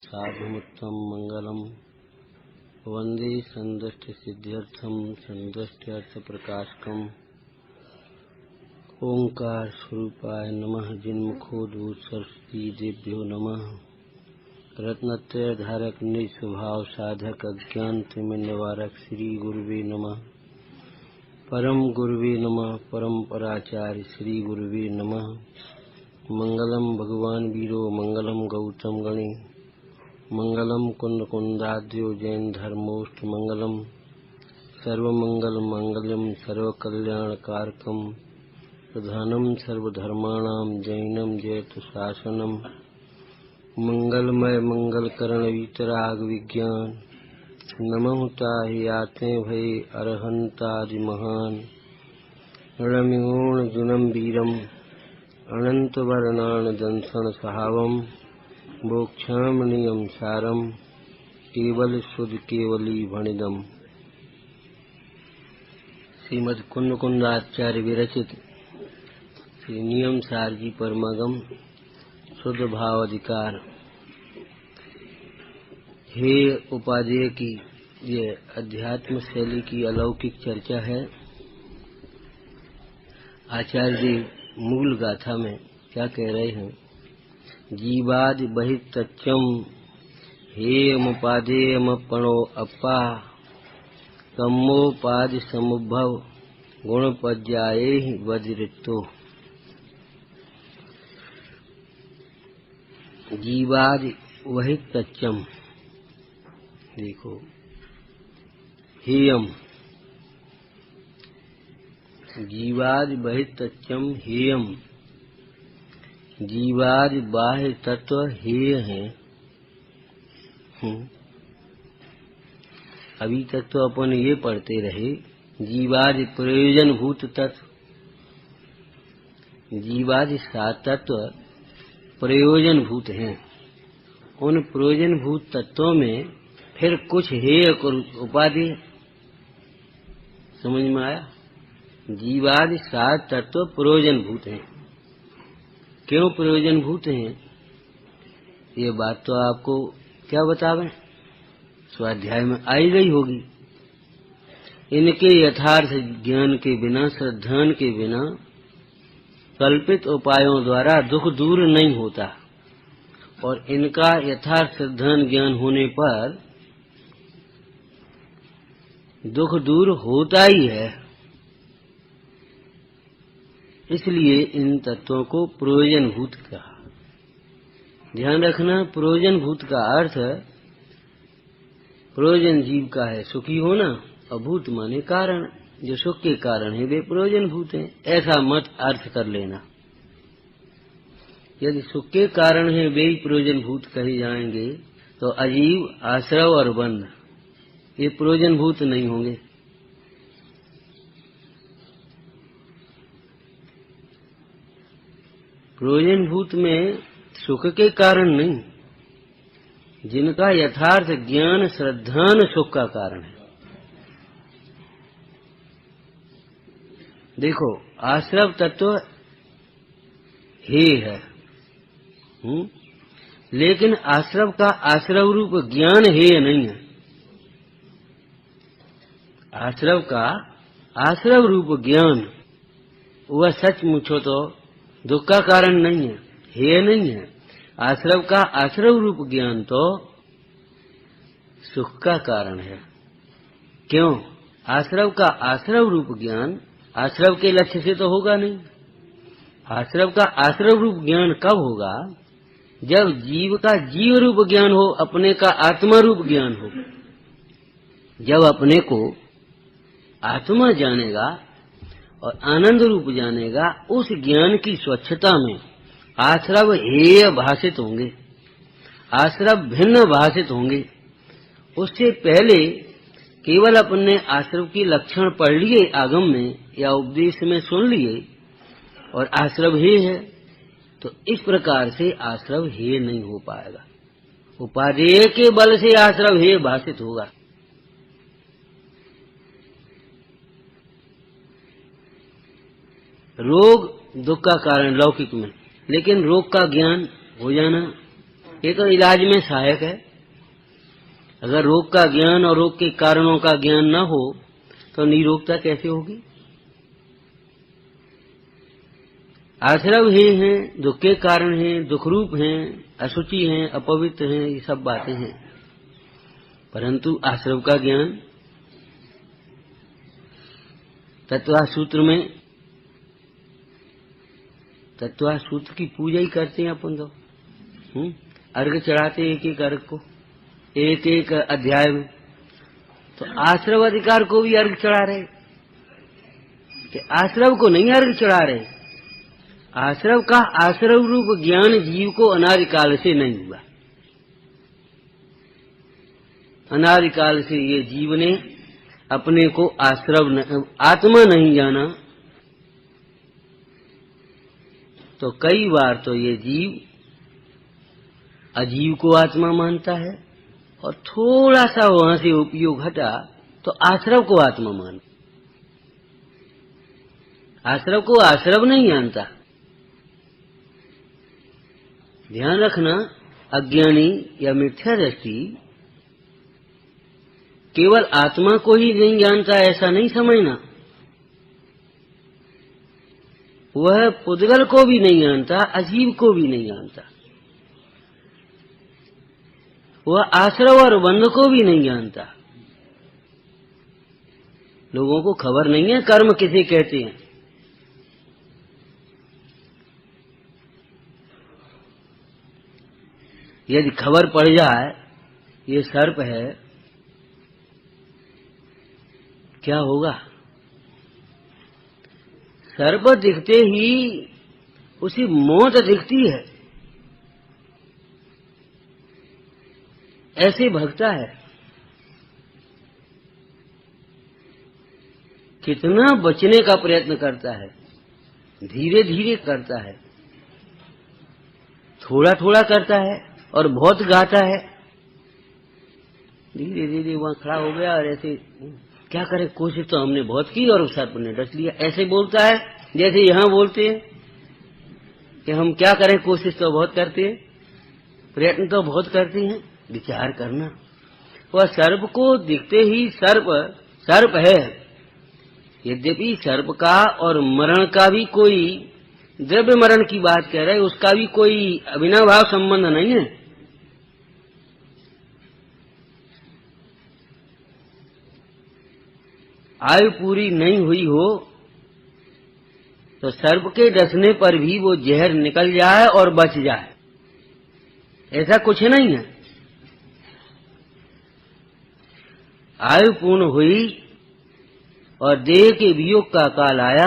साधुमुत्तम मंगलम वंदे संदष्ट सिद्ध्यर्थम संदष्ट्यर्थ प्रकाशकम ओंकार स्वरूपाय नमः जिन्मुखोद्भूत सरस्वती देभ्यो नमः रत्नत्रय धारक निस्वभाव साधक अज्ञान तिमिर निवारक श्री गुरुवे नमः परम गुरुवे नमः परम्पराचार्य श्री गुरुवे नमः मंगलम भगवान वीरो मंगलम गौतम गणे मंगलम कुंद कुंदाद्यो जैन धर्मोष्ट मंगलम सर्वमंगल मंगलम सर्वकल्याणकारकम प्रधानम सर्वधर्माणाम जैनम जयतु शासनम मंगलमय मंगलकरण वीतराग विज्ञान नमहुता हि आते भय अरहंतादि महान रणमिगुण जुनम वीरम अनंत वर्णान दंसन सहावम मोक्षामणियम सारम केवल शुद्ध केवली भणिदम। श्रीमद कुंद कुंदाचार्य विरचित श्री नियम सार जी परमागम शुद्ध भाव अधिकार। हे उपाध्याय की ये अध्यात्म शैली की अलौकिक चर्चा है। आचार्य जी मूल गाथा में क्या कह रहे हैं? जीवादि बहिर्तच्चम हेयमुपादेयमपणो अपा कम्मोपादि समुद्भव गुणपज्याये वज्रितो। जीवादि बहिर्तच्चम, देखो हेयम, जीवादि बहिर्तच्चम हेयम, जीवादि बाह्य तत्व हेय हैं। अभी तक तो अपन ये पढ़ते रहे जीवादि प्रयोजन भूत तत्व, जीवादि सात तत्व प्रयोजन भूत हैं। उन प्रयोजन भूत तत्वों में फिर कुछ हेय उपाधि समझ में आया? जीवादि सात तत्व प्रयोजन भूत हैं। क्यों प्रयोजन भूत हैं? ये बात तो आपको क्या बतावें, स्वाध्याय में आई गई होगी। इनके यथार्थ ज्ञान के बिना, श्रद्धान के बिना कल्पित उपायों द्वारा दुख दूर नहीं होता, और इनका यथार्थ श्रद्धान ज्ञान होने पर दुख दूर होता ही है। इसलिए इन तत्वों को प्रयोजन भूत कहा। ध्यान रखना, प्रयोजन भूत का अर्थ प्रयोजन जीव का है सुखी होना, और भूत माने कारण, जो सुख के कारण है वे प्रयोजन भूत हैं, ऐसा मत अर्थ कर लेना। यदि सुख के कारण है वे ही प्रयोजन भूत कहे जाएंगे तो अजीव, आश्रव और बंध ये प्रयोजन भूत नहीं होंगे। प्रयोजन भूत में सुख के कारण नहीं, जिनका यथार्थ ज्ञान श्रद्धान सुख का कारण है। देखो, आश्रव तत्व हे है, लेकिन आश्रव का आश्रव रूप ज्ञान हेय नहीं है। आश्रव का आश्रव रूप ज्ञान वह सचमुचो तो दुख का कारण नहीं है, हेय नहीं है। आश्रव का आश्रव रूप ज्ञान तो सुख का कारण है। क्यों? आश्रव का आश्रव रूप ज्ञान आश्रव के लक्ष्य से तो होगा नहीं। आश्रव का आश्रव रूप ज्ञान कब होगा? जब जीव का जीव रूप ज्ञान हो, अपने का आत्मा रूप ज्ञान हो। जब अपने को आत्मा जानेगा और आनंद रूप जानेगा, उस ज्ञान की स्वच्छता में आश्रव हेय भाषित होंगे, आश्रव भिन्न भाषित होंगे। उससे पहले केवल अपने आश्रव की लक्षण पढ़ लिए आगम में या उपदेश में सुन लिए और आश्रव हेय है, तो इस प्रकार से आश्रव हेय नहीं हो पाएगा। उपादेय के बल से आश्रव हेय भाषित होगा। रोग दुख का कारण लौकिक में, लेकिन रोग का ज्ञान हो जाना ये तो इलाज में सहायक है। अगर रोग का ज्ञान और रोग के कारणों का ज्ञान न हो तो निरोगता कैसे होगी? आश्रव ही हैं, दुख के कारण हैं, दुख रूप हैं, अशुचि हैं, अपवित्र हैं, ये सब बातें हैं। परंतु आश्रव का ज्ञान तत्वार्थ सूत्र में, तत्वार्थ सूत्र की पूजा ही करते हैं अपन तो। अर्घ चढ़ाते एक एक अर्घ को, एक एक अध्याय में। तो आश्रव अधिकार को भी अर्घ चढ़ा रहे कि आश्रव को नहीं अर्घ चढ़ा रहे। आश्रव का आश्रव रूप ज्ञान जीव को अनादिकाल से नहीं हुआ। अनादिकाल से ये जीव ने अपने को आत्मा नहीं जाना। तो कई बार तो ये जीव अजीव को आत्मा मानता है और थोड़ा सा वहां से उपयोग हटा तो आश्रव को आत्मा मान, आश्रव को आश्रव नहीं जानता। ध्यान रखना, अज्ञानी या मिथ्या दृष्टि केवल आत्मा को ही नहीं जानता ऐसा नहीं समझना, वह पुद्गल को भी नहीं जानता, अजीव को भी नहीं जानता, वह आश्रव और बंध को भी नहीं जानता। लोगों को खबर नहीं है कर्म किसे कहते हैं। यदि खबर पड़ जाए ये सर्प है, क्या होगा? सर्प दिखते ही उसी मौत दिखती है, ऐसे भगता है। कितना बचने का प्रयत्न करता है, धीरे धीरे करता है, थोड़ा थोड़ा करता है और बहुत गाता है। धीरे धीरे वहां खड़ा हो गया और ऐसे क्या करे, कोशिश तो हमने बहुत की और सर्प ने डस लिया। ऐसे बोलता है जैसे यहां बोलते हैं कि हम क्या करें, कोशिश तो बहुत करते हैं, प्रयत्न तो बहुत करते हैं। विचार करना, वह सर्प को दिखते ही सर्प है। यद्यपि सर्प का और मरण का भी कोई द्रव्य मरण की बात कह रहे, उसका भी कोई अविनाभाव संबंध नहीं है। आयु पूरी नहीं हुई हो तो सर्प के डसने पर भी वो जहर निकल जाए और बच जाए, ऐसा कुछ नहीं है। आयु पूर्ण हुई और देह के वियोग का काल आया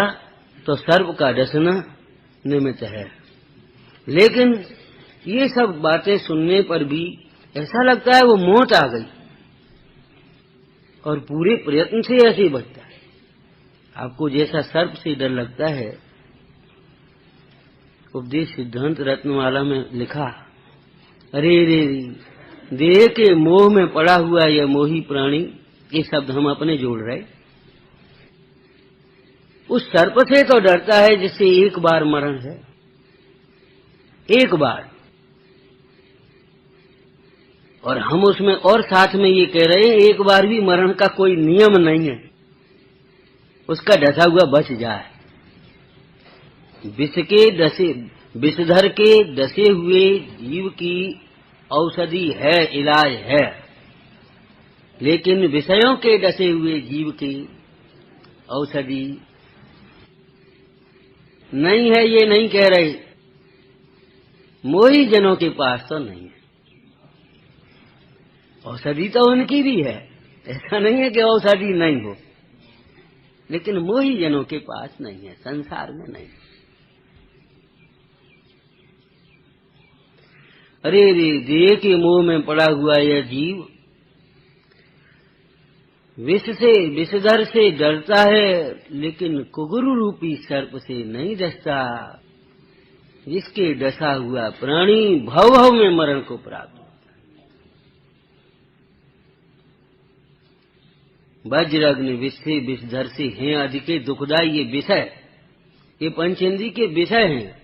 तो सर्प का डसना निमित्त है। लेकिन ये सब बातें सुनने पर भी ऐसा लगता है वो मौत आ गई और पूरे प्रयत्न से ऐसे बचता है। आपको जैसा सर्प से डर लगता है, उपदेश सिद्धांत रत्नमाला में लिखा, अरे रे देह के मोह में पड़ा हुआ यह मोही प्राणी, ये शब्द हम अपने जोड़ रहे। उस सर्प से तो डरता है जिससे एक बार मरण है, एक बार। और हम उसमें और साथ में ये कह रहे हैं एक बार भी मरण का कोई नियम नहीं है, उसका डसा हुआ बच जाए। विषधर के डसे हुए जीव की औषधि है, इलाज है, लेकिन विषयों के डसे हुए जीव की औषधि नहीं है, ये नहीं कह रहे। मोही जनों के पास तो नहीं है, औषधि तो उनकी भी है, ऐसा नहीं है कि औषधि नहीं हो, लेकिन मोही जनों के पास नहीं है, संसार में नहीं। अरे रे देह के मोह में पड़ा हुआ यह जीव विषधर से डरता है, लेकिन कुगुरु रूपी सर्प से नहीं डसता, जिसके डसा हुआ प्राणी भव भव में मरण को प्राप्त होता है। वज्रअग्नि विषधर से हैं अधिक दुखदाई ये विषय, ये पंचेंद्रिय के विषय हैं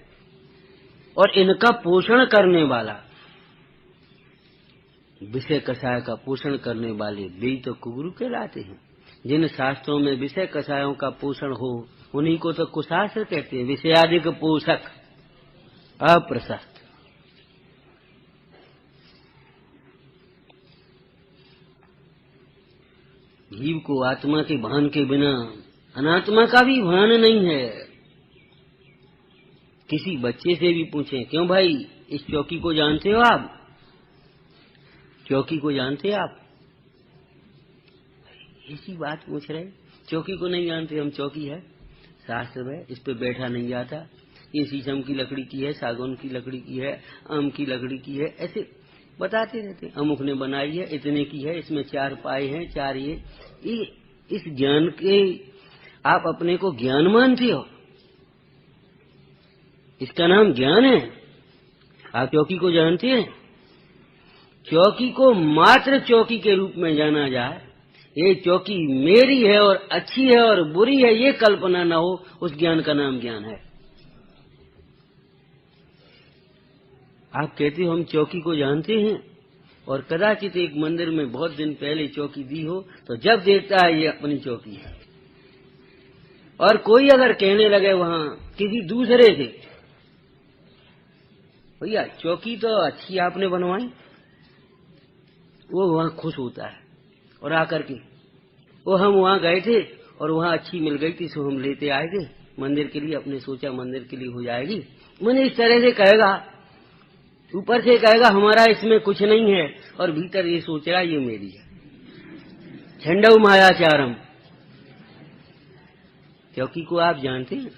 और इनका पोषण करने वाला विषय कषाय का पोषण करने वाले वे तो कुगुरु कहलाते हैं। जिन शास्त्रों में विषय कषायों का पोषण हो उन्हीं को तो कुशास्त्र कहते हैं। विषयादिक पोषक अप्रशस्त। जीव को आत्मा के भान के बिना अनात्मा का भी भान नहीं है। किसी बच्चे से भी पूछें, क्यों भाई इस चौकी को जानते हो आप? चौकी को जानते आप? ऐसी बात पूछ रहे, चौकी को नहीं जानते। हम चौकी है शास्त्र में, इस पे बैठा नहीं जाता, ये शीशम की लकड़ी की है, सागौन की लकड़ी की है, आम की लकड़ी की है, ऐसे बताते रहते। अमुक ने बनाई है, इतने की है, इसमें 4 पाए हैं, 4 ये इस ज्ञान के आप अपने को ज्ञान मानते हो? इसका नाम ज्ञान है? आप चौकी को जानते हैं? चौकी को मात्र चौकी के रूप में जाना जाए, ये चौकी मेरी है और अच्छी है और बुरी है, ये कल्पना न हो, उस ज्ञान का नाम ज्ञान है। आप कहते हो हम चौकी को जानते हैं, और कदाचित एक मंदिर में बहुत दिन पहले चौकी दी हो, तो जब देखता है ये अपनी चौकी है। और कोई अगर कहने लगे वहां किसी दूसरे से, भैया चौकी तो अच्छी आपने बनवाई, वो वहां खुश होता है और आकर के, वो हम वहां गए थे और वहां अच्छी मिल गई थी, सो हम लेते आए थे मंदिर के लिए, अपने सोचा मंदिर के लिए हो जाएगी। मैंने इस तरह से कहेगा, ऊपर से कहेगा हमारा इसमें कुछ नहीं है, और भीतर ये सोच रहा ये मेरी है। छंडव मायाचारम। चौकी को आप जानते हैं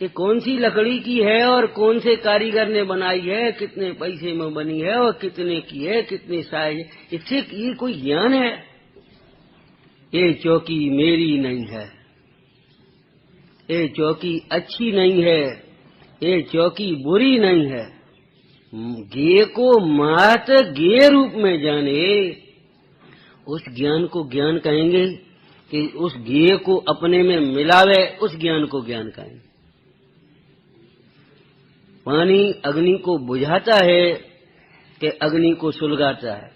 ये कौन सी लकड़ी की है और कौन से कारीगर ने बनाई है, कितने पैसे में बनी है और कितने की है, कितने साइज है, इससे ये कोई ज्ञान है? ये चौकी मेरी नहीं है, ये चौकी अच्छी नहीं है, ये चौकी बुरी नहीं है। ज्ञेय को मात्र ज्ञेय रूप में जाने, उस ज्ञान को ज्ञान कहेंगे कि उस ज्ञेय को अपने में मिलावे, उस ज्ञान को ज्ञान कहेंगे। पानी अग्नि को बुझाता है कि अग्नि को सुलगाता है?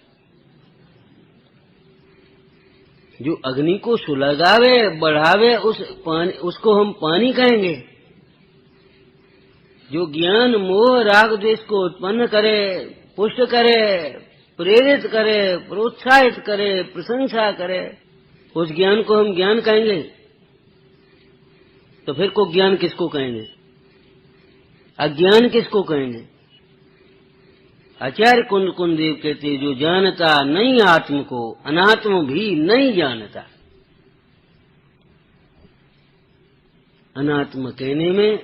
जो अग्नि को सुलगावे बढ़ावे उस पानी, उसको हम पानी कहेंगे। जो ज्ञान मोह राग द्वेष को उत्पन्न करे, पुष्ट करे, प्रेरित करे, प्रोत्साहित करे, प्रशंसा करे, उस ज्ञान को हम ज्ञान कहेंगे। तो फिर को ज्ञान किसको कहेंगे? अज्ञान किसको कहेंगे? आचार्य कुंद कुंदेव कहते, जो जानता नहीं आत्म को, अनात्म भी नहीं जानता। अनात्म कहने में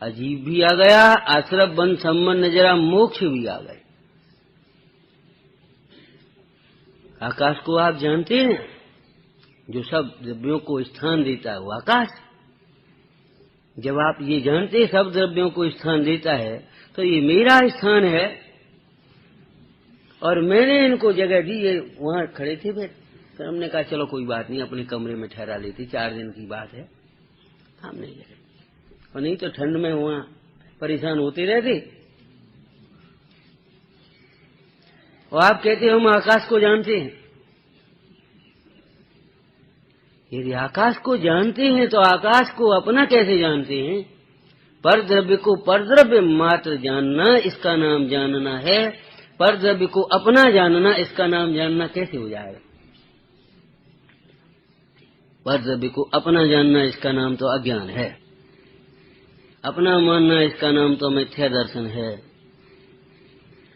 अजीब भी आ गया, आश्रम बंध संबंध जरा मोक्ष भी आ गए। आकाश को आप जानते हैं? जो सब द्रव्यों को स्थान देता है वो आकाश। जब आप ये जानते सब द्रव्यों को स्थान देता है, तो ये मेरा स्थान है और मैंने इनको जगह दी। ये वहां खड़े थे, फिर हमने कहा चलो कोई बात नहीं, अपने कमरे में ठहरा लेते, 4 दिन की बात है, हम नहीं गए। और नहीं तो ठंड में वहां परेशान होते रहते। और आप कहते हम आकाश को जानते हैं। यदि आकाश को जानते हैं तो आकाश को अपना कैसे जानते हैं? पर द्रव्य को परद्रव्य मात्र जानना, इसका नाम जानना है। पर द्रव्य को अपना जानना, इसका नाम जानना कैसे हो जाएगा? पर द्रव्य को अपना जानना, इसका नाम तो अज्ञान है। अपना मानना, इसका नाम तो मिथ्या दर्शन है।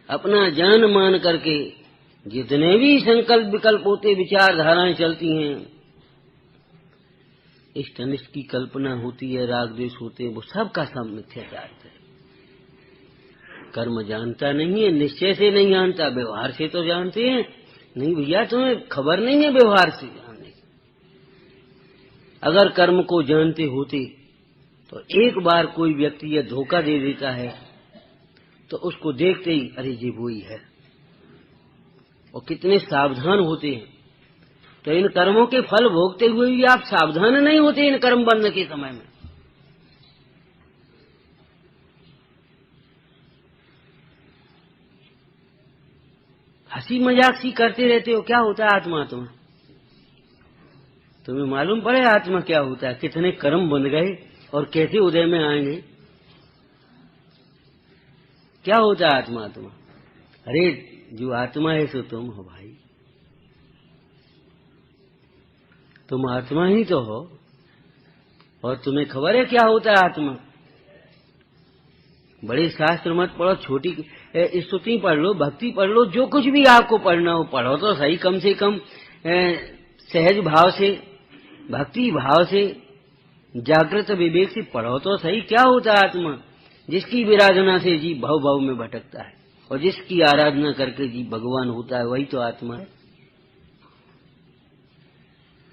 अपना जान मान करके जितने भी संकल्प विकल्प होते, विचारधाराएं चलती हैं, इष्ट अनिष्ट की कल्पना होती है, राग द्वेष होते हैं, वो सबका सब मिथ्याचार है। कर्म जानता नहीं है, निश्चय से नहीं जानता, व्यवहार से तो जानते हैं। नहीं भैया तुम्हें खबर नहीं है व्यवहार से जानने की। अगर कर्म को जानते होते तो एक बार कोई व्यक्ति यह धोखा दे देता है तो उसको देखते ही अरे ये वो ही है, और कितने सावधान होते हैं। तो इन कर्मों के फल भोगते हुए भी आप सावधान नहीं होते इन कर्म बंध के समय में। हंसी मजाक सी करते रहते हो, क्या होता है आत्मा? तुम्हें मालूम पड़े आत्मा क्या होता है? कितने कर्म बन गए और कैसे उदय में आएंगे? क्या होता है आत्मा? अरे जो आत्मा है सो तुम हो भाई, तुम आत्मा ही तो हो। और तुम्हें खबर है क्या होता है आत्मा? बड़े शास्त्र मत पढ़ो, छोटी स्तुति पढ़ लो, भक्ति पढ़ लो, जो कुछ भी आपको पढ़ना हो पढ़ो तो सही, कम से कम सहज भाव से, भक्ति भाव से, जागृत विवेक से पढ़ो तो सही। क्या होता है आत्मा? जिसकी विराधना से जीव भव भव में भटकता है और जिसकी आराधना करके जीव भगवान होता है, वही तो आत्मा है।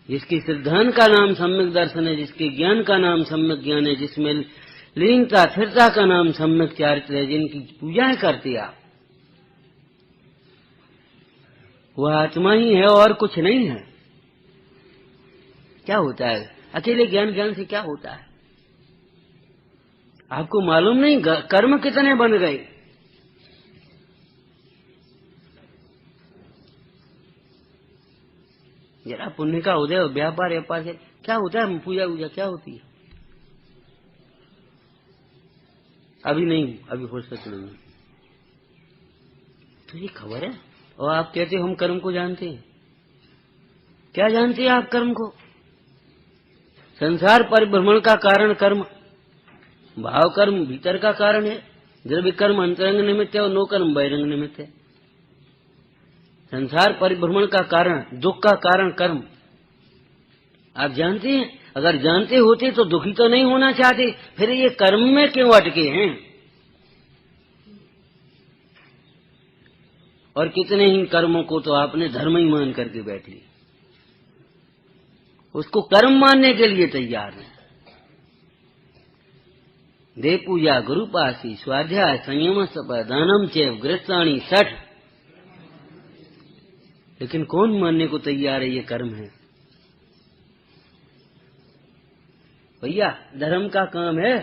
जिसकी सिद्धांत का नाम सम्यक दर्शन है, जिसके ज्ञान का नाम सम्यक ज्ञान है, जिसमें लीनता स्थिरता का नाम सम्यक चारित्र है, जिनकी पूजाएं करते आप, वह आत्मा ही है और कुछ नहीं है। क्या होता है अकेले ज्ञान से? क्या होता है आपको मालूम नहीं? कर्म कितने बन गए। जरा पुण्य का उदय, व्यापार व्यापार से क्या होता है? पूजा वूजा क्या होती है? अभी नहीं, अभी फुर्सत नहीं। तो ये खबर है। और आप कहते हो हम कर्म को जानते हैं। क्या जानते हैं आप कर्म को? संसार परिभ्रमण का कारण कर्म, भाव कर्म भीतर का कारण है, द्रव्य कर्म अंतरंग निमित्त है और नो कर्म बहिरंग निमित्त है। संसार परिभ्रमण का कारण, दुख का कारण कर्म, आप जानते हैं? अगर जानते होते तो दुखी तो नहीं होना चाहते, फिर ये कर्म में क्यों अटके हैं? और कितने ही कर्मों को तो आपने धर्म ही मान करके बैठे, उसको कर्म मानने के लिए तैयार है। देव पूजा, गुरुपासी, स्वाध्याय, संयम, सपा, दानम चैव गृहस्थानी 60, लेकिन कौन मानने को तैयार है ये कर्म है? भैया धर्म का काम है।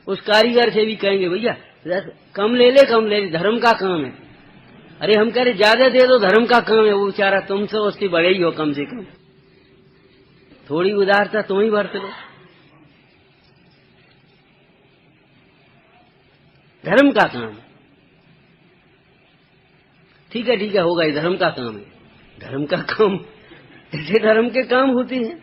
उस कारीगर से भी कहेंगे भैया कम ले ले, कम ले ले, धर्म का काम है। अरे हम कह रहे ज्यादा दे दो, धर्म का काम है। वो बेचारा तुमसे उसकी बड़े ही हो, कम से कम थोड़ी उदारता तुम ही बरत लो। धर्म का काम, ठीक है होगा, ये धर्म का काम है। धर्म का काम ऐसे धर्म के काम होते हैं।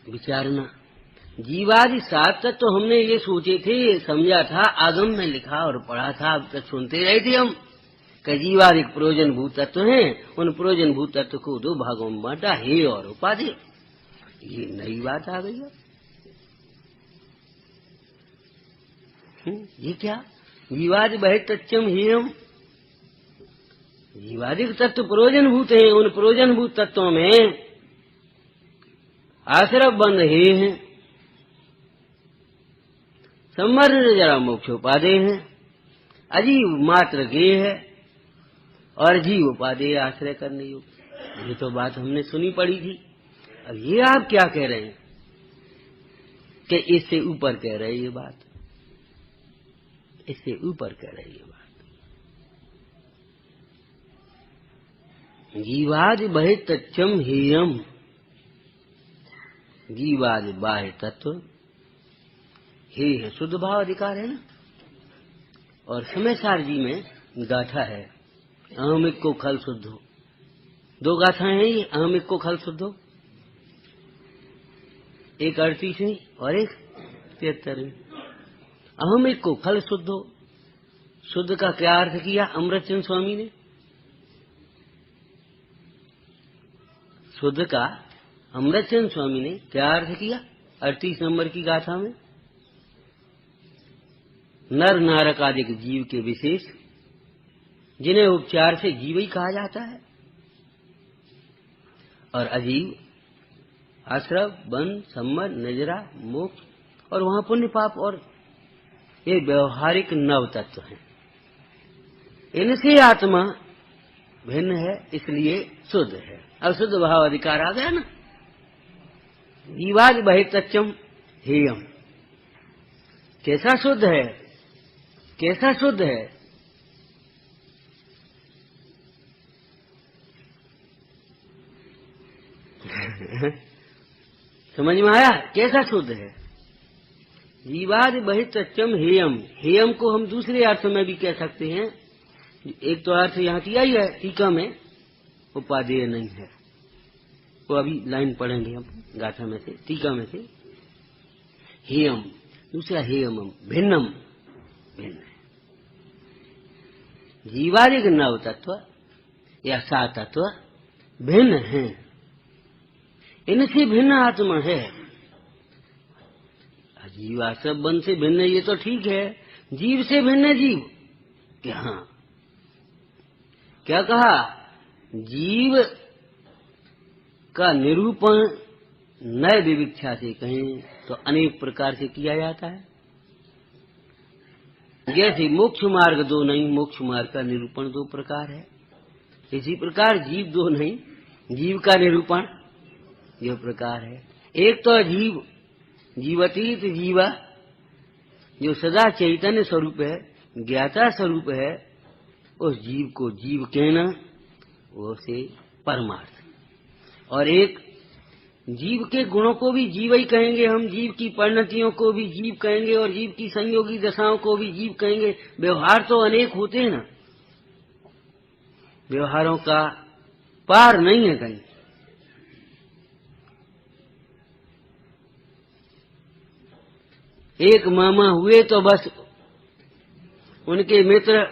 विचारना जीवादि 7 तत्व तो हमने ये सोचे थे, समझा था, आगम में लिखा और पढ़ा था, अब तक सुनते रहे थे हम कि जीवादि प्रयोजन भूत तत्व हैं। उन प्रयोजन भूत तत्व को 2 भागों में बांटा, हे और उपाधि। ये नई बात आ गई है। ये क्या? जीवादि बहिर्तत्यम हेयम, जीवादिक तत्व प्रयोजन भूत है। उन प्रयोजन भूत तत्वों में आश्रव बंध हे हैं, संवर्ण जरा मोक्ष उपादेय है, अजीव मात्र गेय है और जीव उपादेय आश्रय करने योग्य। ये तो बात हमने सुनी पड़ी थी। अब ये आप क्या कह रहे हैं कि इससे ऊपर कह रहे ये बात, इससे ऊपर कह रहे ये बात। जीवादि बहिर्तत्यम हेयम, जीवादि बाह्य तत्व हे है, शुद्ध भाव अधिकार है ना। और समय सार जी में गाथा है, अहमिक को खल शुद्ध हो। 2 गाथाएं हैं ये, अहमिक को खल शुद्ध हो, एक 38वीं और एक 73वीं। अहमिक को खल शुद्ध हो, शुद्ध का क्या अर्थ किया अमृतचंद स्वामी ने? शुद्ध का अमृतचंद स्वामी ने क्या अर्थ किया 38 नंबर की गाथा में? नर नारक आदि जीव के विशेष, जिन्हें उपचार से जीव ही कहा जाता है, और अजीव आश्रव, बंध, सम्मत, नजरा, मोक्ष, और वहां पुण्य पाप, और ये व्यवहारिक नव तत्व हैं। इनसे आत्मा भिन्न है, इसलिए शुद्ध है। अब शुद्ध भाव अधिकार आ गया ना। जीवाद बहिर्तच्चम हेयम। कैसा शुद्ध है, कैसा शुद्ध है? समझ में आया कैसा शुद्ध है? जीवाद बहिर्तच्चम हेयम। हेयम को हम दूसरे अर्थ में भी कह सकते हैं। एक तो अर्थ यहाँ किया ही है टीका में, उपादेय नहीं है, वो अभी लाइन पढ़ेंगे हम गाथा में से, टीका में से। हेयम, दूसरा हेयम भिन्नम, भिन्न है। जीवादिक नव तत्व या सा तत्व भिन्न है, इनसे भिन्न आत्मा है। जीवा सब बन से भिन्न, ये तो ठीक है, जीव से भिन्न जीव क्या? क्या कहा? जीव का निरूपण नए विविक्षा से कहें तो अनेक प्रकार से किया जाता है। जैसे मोक्ष मार्ग दो नहीं, मोक्ष मार्ग का निरूपण दो प्रकार है, इसी प्रकार जीव दो नहीं, जीव का निरूपण यह प्रकार है। एक तो जीव, जीवतीत जीवा, जो सदा चैतन्य स्वरूप है, ज्ञाता स्वरूप है, उस जीव को जीव कहना, वो से परमार्थ। और एक जीव के गुणों को भी जीव ही कहेंगे हम, जीव की परिणतियों को भी जीव कहेंगे, और जीव की संयोगी दशाओं को भी जीव कहेंगे। व्यवहार तो अनेक होते हैं ना, व्यवहारों का पार नहीं है कहीं। एक मामा हुए तो बस उनके मित्र,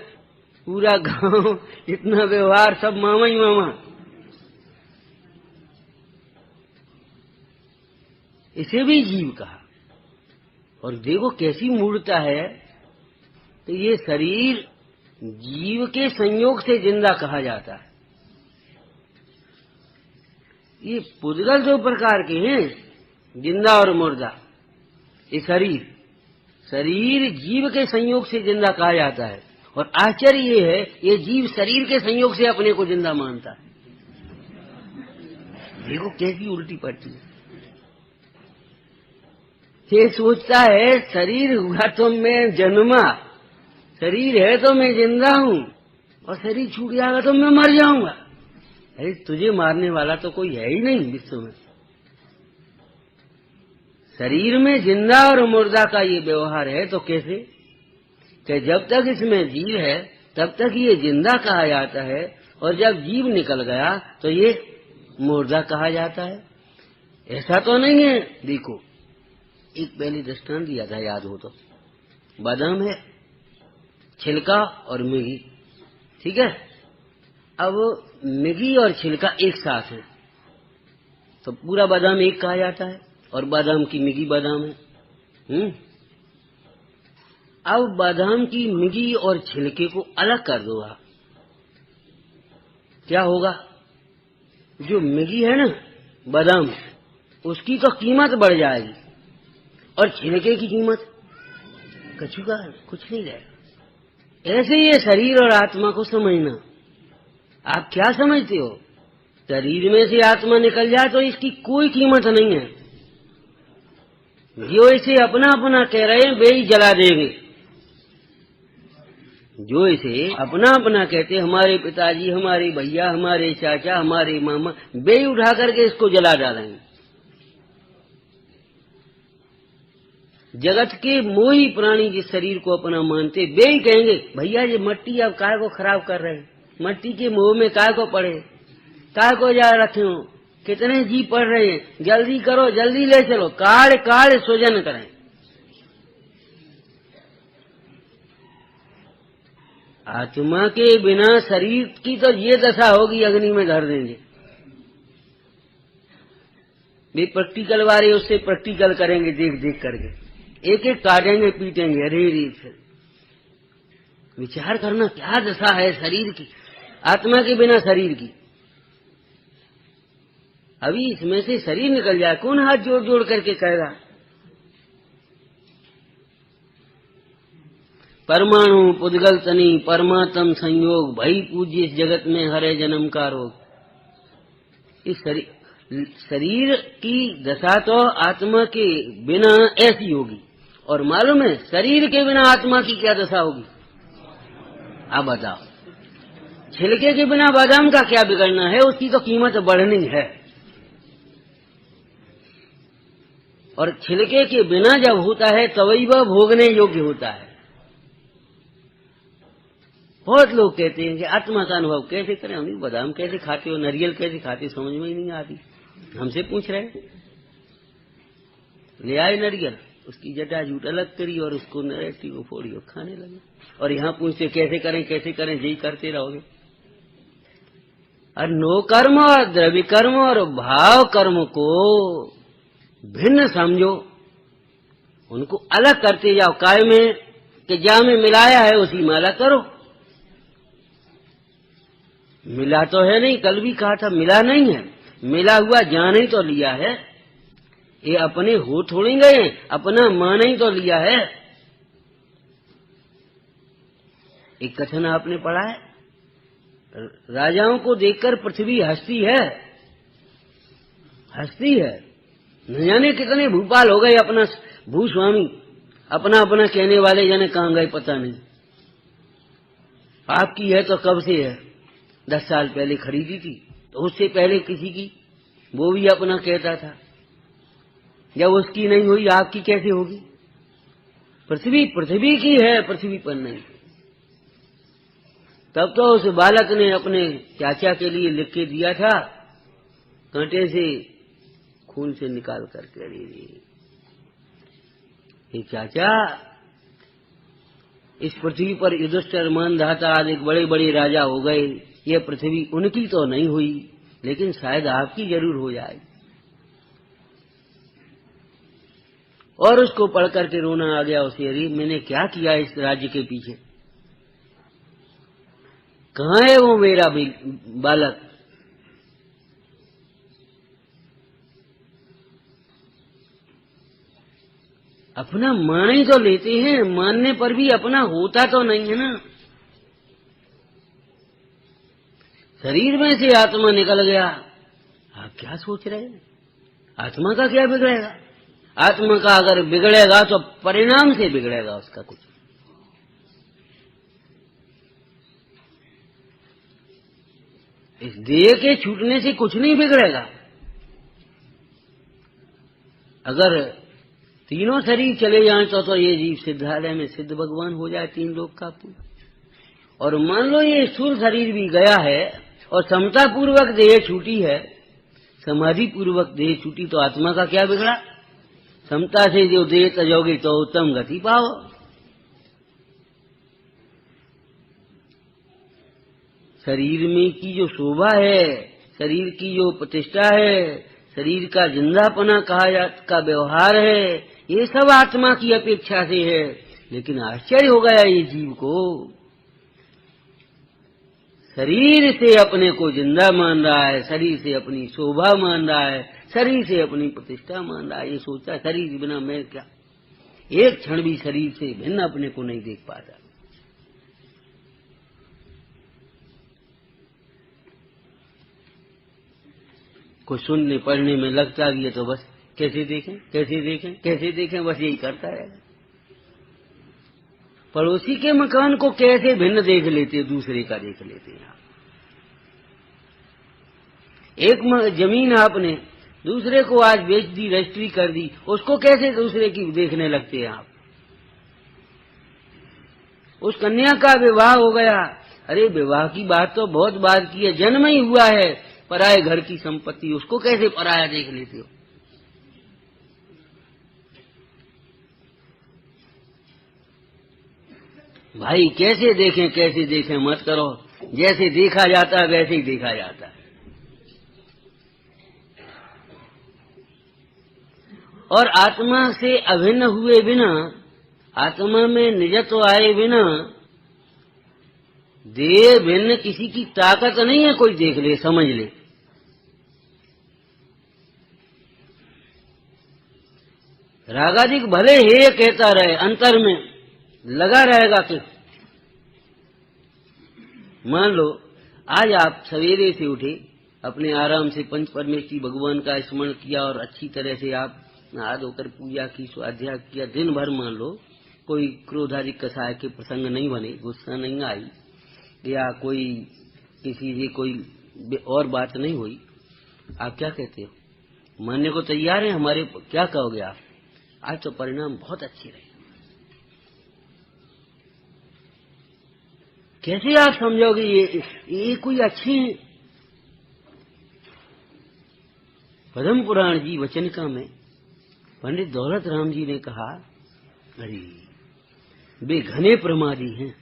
पूरा गांव, इतना व्यवहार, सब मामा ही मामा। इसे भी जीव कहा। और देखो कैसी मूर्ता है, तो ये शरीर जीव के संयोग से जिंदा कहा जाता है। ये पुद्गल दो प्रकार के हैं, जिंदा और मुर्दा। ये शरीर जीव के संयोग से जिंदा कहा जाता है, और आश्चर्य ये है, ये जीव शरीर के संयोग से अपने को जिंदा मानता है। देखो कैसी उल्टी पड़ती है। ये सोचता है शरीर हुआ तो मैं जन्मा, शरीर है तो मैं जिंदा हूँ, और शरीर छूट जाएगा तो मैं मर जाऊंगा। अरे तुझे मारने वाला तो कोई है ही नहीं विश्व में। शरीर में जिंदा और मुर्दा का ये व्यवहार है, तो कैसे? कि जब तक इसमें जीव है तब तक ये जिंदा कहा जाता है, और जब जीव निकल गया तो ये मुर्दा कहा जाता है। ऐसा तो नहीं है। देखो एक पहले दृष्टांत दिया था, याद हो तो, बादाम है, छिलका और मिगी, ठीक है। अब मिगी और छिलका एक साथ है तो पूरा बादाम एक कहा जाता है, और बादाम की मिगी बादाम है। अब बादाम की मिगी और छिलके को अलग कर दो आप, क्या होगा? जो मिगी है ना बादाम, उसकी तो कीमत बढ़ जाएगी, और छिलके की कीमत कछु का कुछ नहीं रहेगा। ऐसे ये शरीर और आत्मा को समझना। आप क्या समझते हो? शरीर में से आत्मा निकल जाए तो इसकी कोई कीमत नहीं है। जो इसे अपना अपना कह रहे हैं वे ही जला देंगे। जो इसे अपना अपना कहते, हमारे पिताजी, हमारे भैया, हमारे चाचा, हमारे मामा, वे ही उठा करके इसको जला डालेंगे। जगत के मोही प्राणी जिस शरीर को अपना मानते, वे ही कहेंगे भैया ये मट्टी अब काय को खराब कर रहे हैं, मट्टी के मोह में काय को पड़े, काय को जा रखे हो, कितने जी पड़ रहे हैं, जल्दी करो, जल्दी ले चलो, काढ़ काढ़ सुजन करें। आत्मा के बिना शरीर की तो ये दशा होगी, अग्नि में धर देंगे। वे प्रैक्टिकल वाले उससे प्रैक्टिकल करेंगे, देख देख करके एक एक काटेंगे, पीटेंगे। अरे रे, विचार करना क्या दशा है शरीर की, आत्मा के बिना शरीर की। अभी इसमें से शरीर निकल जाए, कौन हाथ जोड़ जोड़ करके कहेगा? परमाणु पुद्गल तनी परमात्म संयोग, भई पूज्य इस जगत में हरे जन्म का रोग। इस शरीर शरीर की दशा तो आत्मा के बिना ऐसी होगी, और मालूम है शरीर के बिना आत्मा की क्या दशा होगी? आप बताओ। छिलके के बिना बादाम का क्या बिगड़ना है? उसकी तो कीमत बढ़नी है। और छिलके के बिना जब होता है तभी वह भोगने योग्य होता है। बहुत लोग कहते हैं कि आत्मा का अनुभव कैसे करें? हम बादाम कैसे खाते हो, नारियल कैसे खाते हो, समझ में ही नहीं आती। हमसे पूछ रहे, ले आए नारियल, उसकी जटा जूट अलग करी और उसको नरेटी को फोड़ी और खाने लगे। और यहाँ पूछते कैसे करें कैसे करें, यही करते रहोगे। और नो कर्म और द्रव्य कर्म और भाव कर्म को भिन्न समझो, उनको अलग करते जाओ। काय में कि जा में मिलाया है उसी में अलग करो। मिला तो है नहीं, कल भी कहा था मिला नहीं है, मिला हुआ जान ही तो लिया है। ये अपने हो थोड़ी गए, अपना मान ही तो लिया है। एक कथन आपने पढ़ा है, राजाओं को देखकर पृथ्वी हंसती है, हंसती है। न जाने कितने भूपाल हो गए अपना भूस्वामी, अपना अपना कहने वाले जाने कहाँ गए पता नहीं। आपकी है तो कब से है? 10 साल पहले खरीदी थी, तो उससे पहले किसी की, वो भी अपना कहता था। जब उसकी नहीं हुई आपकी कैसे होगी? पृथ्वी पृथ्वी की है, पृथ्वी पर नहीं। तब तो उस बालक ने अपने चाचा के लिए लिख के दिया था, कांटे से खून से निकाल करके, ये चाचा, इस पृथ्वी पर युधिष्ठिर मानधाता आदि बड़े बड़े राजा हो गए, ये पृथ्वी उनकी तो नहीं हुई, लेकिन शायद आपकी जरूर हो जाए। और उसको पढ़ करके रोना आ गया उसे, अरे मैंने क्या किया इस राज्य के पीछे, कहाँ है वो मेरा बालक? अपना मान ही तो लेते हैं, मानने पर भी अपना होता तो नहीं है ना। शरीर में से आत्मा निकल गया, आप क्या सोच रहे हैं? आत्मा का क्या बिगड़ेगा? आत्मा का अगर बिगड़ेगा तो परिणाम से बिगड़ेगा उसका कुछ। इस देह के छूटने से कुछ नहीं बिगड़ेगा। अगर तीनों शरीर चले जाएं तो ये जीव सिद्धालय में सिद्ध भगवान हो जाए, 3 लोक का पूर्ण। और मान लो ये स्थूल शरीर भी गया है और समता पूर्वक देह छूटी है, समाधि पूर्वक देह छूटी, तो आत्मा का क्या बिगड़ा? समता से जो देह तजोगे तो उत्तम गति पाओ। शरीर में की जो शोभा है, शरीर की जो प्रतिष्ठा है, शरीर का जिंदापना का व्यवहार है, ये सब आत्मा की अपेक्षा से है। लेकिन आश्चर्य हो गया ये जीव को, शरीर से अपने को जिंदा मान रहा है, शरीर से अपनी शोभा मान रहा है, शरीर से अपनी प्रतिष्ठा मान रहा है। ये सोचता है शरीर के बिना मैं क्या, एक क्षण भी शरीर से भिन्न अपने को नहीं देख पाता। कोई सुनने पढ़ने में लगता भी है तो बस कैसे देखें कैसे देखें कैसे देखें, बस यही करता रहेगा। पड़ोसी के मकान को कैसे भिन्न देख लेते, दूसरे का देख लेते हैं। एक जमीन आपने दूसरे को आज बेच दी, रजिस्ट्री कर दी, उसको कैसे दूसरे की देखने लगते हैं आप? उस कन्या का विवाह हो गया, अरे विवाह की बात तो बहुत बात की है, जन्म ही हुआ है, पराये घर की संपत्ति, उसको कैसे पराया देख लेते हो? भाई कैसे देखें मत करो, जैसे देखा जाता है वैसे ही देखा जाता है। और आत्मा से अभिन्न हुए बिना, आत्मा में निजत्व आए बिना, देह भिन्न किसी की ताकत नहीं है कोई देख ले समझ ले। रागादिक भले हे कहता रहे, अंतर में लगा रहेगा कि मान लो आज आप सवेरे से उठे, अपने आराम से पंच परमेश्वरी भगवान का स्मरण किया और अच्छी तरह से आप नहा धोकर पूजा की, स्वाध्याय किया, दिन भर मान लो कोई क्रोधादि कसाय के प्रसंग नहीं बने, गुस्सा नहीं आई या कोई किसी से कोई और बात नहीं हुई, आप क्या कहते हो? मानने को तैयार है? हमारे क्या कहोगे आप? आज तो परिणाम बहुत अच्छे रहे। कैसे आप समझोगे ये कोई अच्छी? पद्म पुराण जी वचनिका में पंडित दौलत राम जी ने कहा, अरे वे घने प्रमादी हैं।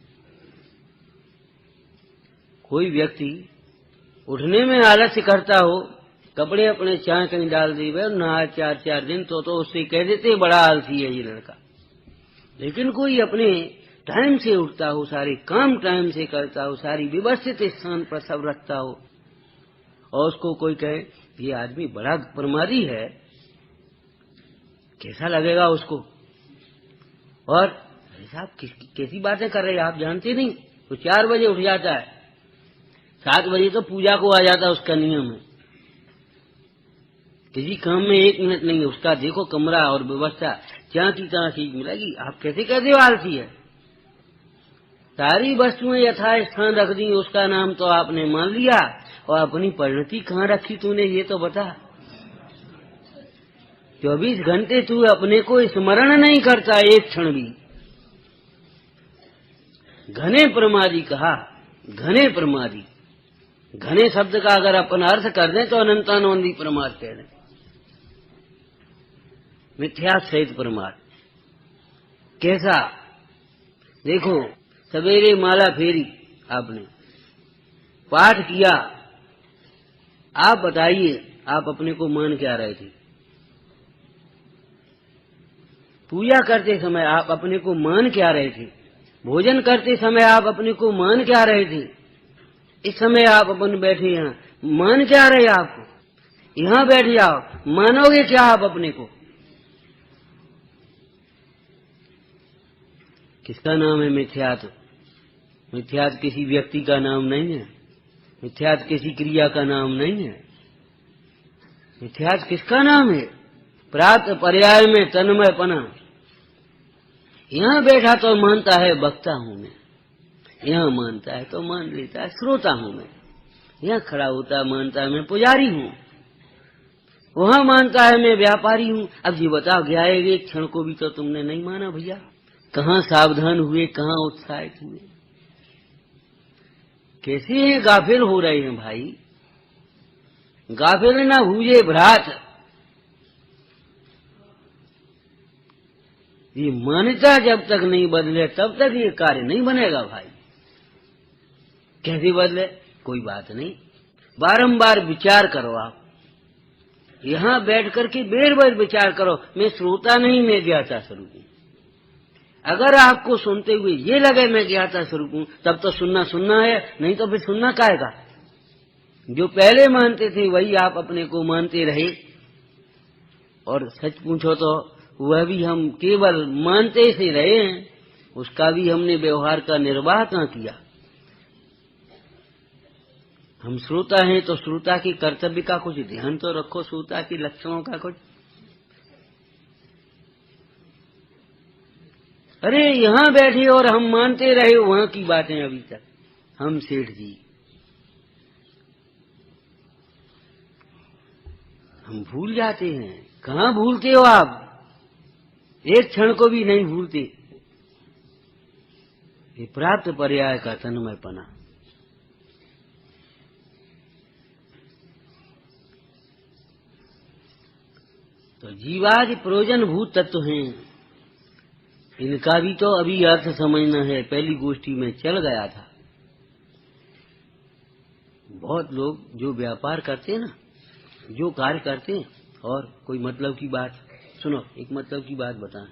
कोई व्यक्ति उठने में आलस्य करता हो, कपड़े अपने चाय कहीं डाल दिए और नहा 4-4 दिन, तो उससे कह देते बड़ा आलसी है ये लड़का। लेकिन कोई अपने टाइम से उठता हो, सारे काम टाइम से करता हो, सारी व्यवस्थित स्थान पर सब रखता हो, और उसको कोई कहे ये आदमी बड़ा प्रमादी है, कैसा लगेगा उसको? और साहब कैसी बातें कर रहे हैं आप? जानते नहीं, वो 4 बजे उठ जाता है, 7 बजे तो पूजा को आ जाता है, उसका नियम है। किसी काम में 1 मिनट नहीं है उसका। देखो कमरा और व्यवस्था जहाँ की तहाँ चीज मिलेगी। आप कैसे कहते हो आलसी है? सारी वस्तुएं यथास्थान रख दी, उसका नाम तो आपने मान लिया, और अपनी परिणति कहाँ रखी तूने ये तो बता। 24 घंटे तू अपने को स्मरण नहीं करता एक क्षण भी। घने प्रमादी कहा, घने प्रमादी। घने शब्द का अगर अपन अर्थ कर दें तो अनंतानंदी प्रमाद कह दें, मिथ्या सहित प्रमाद। कैसा? देखो सवेरे माला फेरी, आपने पाठ किया, आप बताइए आप अपने को मान क्या रहे थे? पूजा करते समय आप अपने को मान क्या रहे थे? भोजन करते समय आप अपने को मान क्या रहे थे? इस समय आप अपन बैठे यहाँ मान क्या रहे? आपको यहाँ बैठ जाओ, मानोगे क्या आप अपने को? किसका नाम है मिथ्यात्व? मिथ्यात्व किसी व्यक्ति का नाम नहीं है, मिथ्यात्व किसी क्रिया का नाम नहीं है। मिथ्यात्व किसका नाम है? प्राप्त पर्याय में तन्मयपना। यहाँ बैठा तो मानता है वक्ता हूं मैं, यहाँ मानता है तो मान लेता है श्रोता हूं मैं, यहाँ खड़ा होता मानता है मैं पुजारी हूँ, वहां मानता है मैं व्यापारी हूँ। अब ये बताओ गया एक क्षण को भी तो तुमने नहीं माना भैया। कहाँ सावधान हुए, कहाँ उत्साहित हुए? कैसे गाफिल हो रहे हैं भाई? गाफिल न हुए भ्रात। ये मान्यता जब तक नहीं बदले तब तक ये कार्य नहीं बनेगा भाई। कैसे बदले? कोई बात नहीं, बारंबार विचार करो। आप यहाँ बैठ करके बेर बेर विचार करो। मैं श्रोता नहीं, मैं ज्ञाता स्वरूप हूँ। अगर आपको सुनते हुए ये लगे मैं ज्ञाता स्वरूप हूँ, तब तो सुनना सुनना है, नहीं तो फिर सुनना काहेगा? जो पहले मानते थे वही आप अपने को मानते रहे, और सच पूछो तो वह भी हम केवल मानते से रहे हैं, उसका भी हमने व्यवहार का निर्वाह कहाँ किया। हम श्रोता हैं तो श्रोता की कर्तव्य का कुछ ध्यान तो रखो, श्रोता के लक्षणों का कुछ। अरे यहाँ बैठे और हम मानते रहे वहां की बातें अभी तक। हम सेठ जी, हम भूल जाते हैं। कहाँ भूलते हो आप? एक क्षण को भी नहीं भूलते। ये प्राप्त पर्याय का तन्मयपना। तो जीवादि प्रयोजन भूत तत्व हैं, इनका भी तो अभी अर्थ समझना है। पहली गोष्ठी में चल गया था। बहुत लोग जो व्यापार करते हैं ना, जो कार्य करते हैं, और कोई मतलब की बात सुनो, एक मतलब की बात बताएं।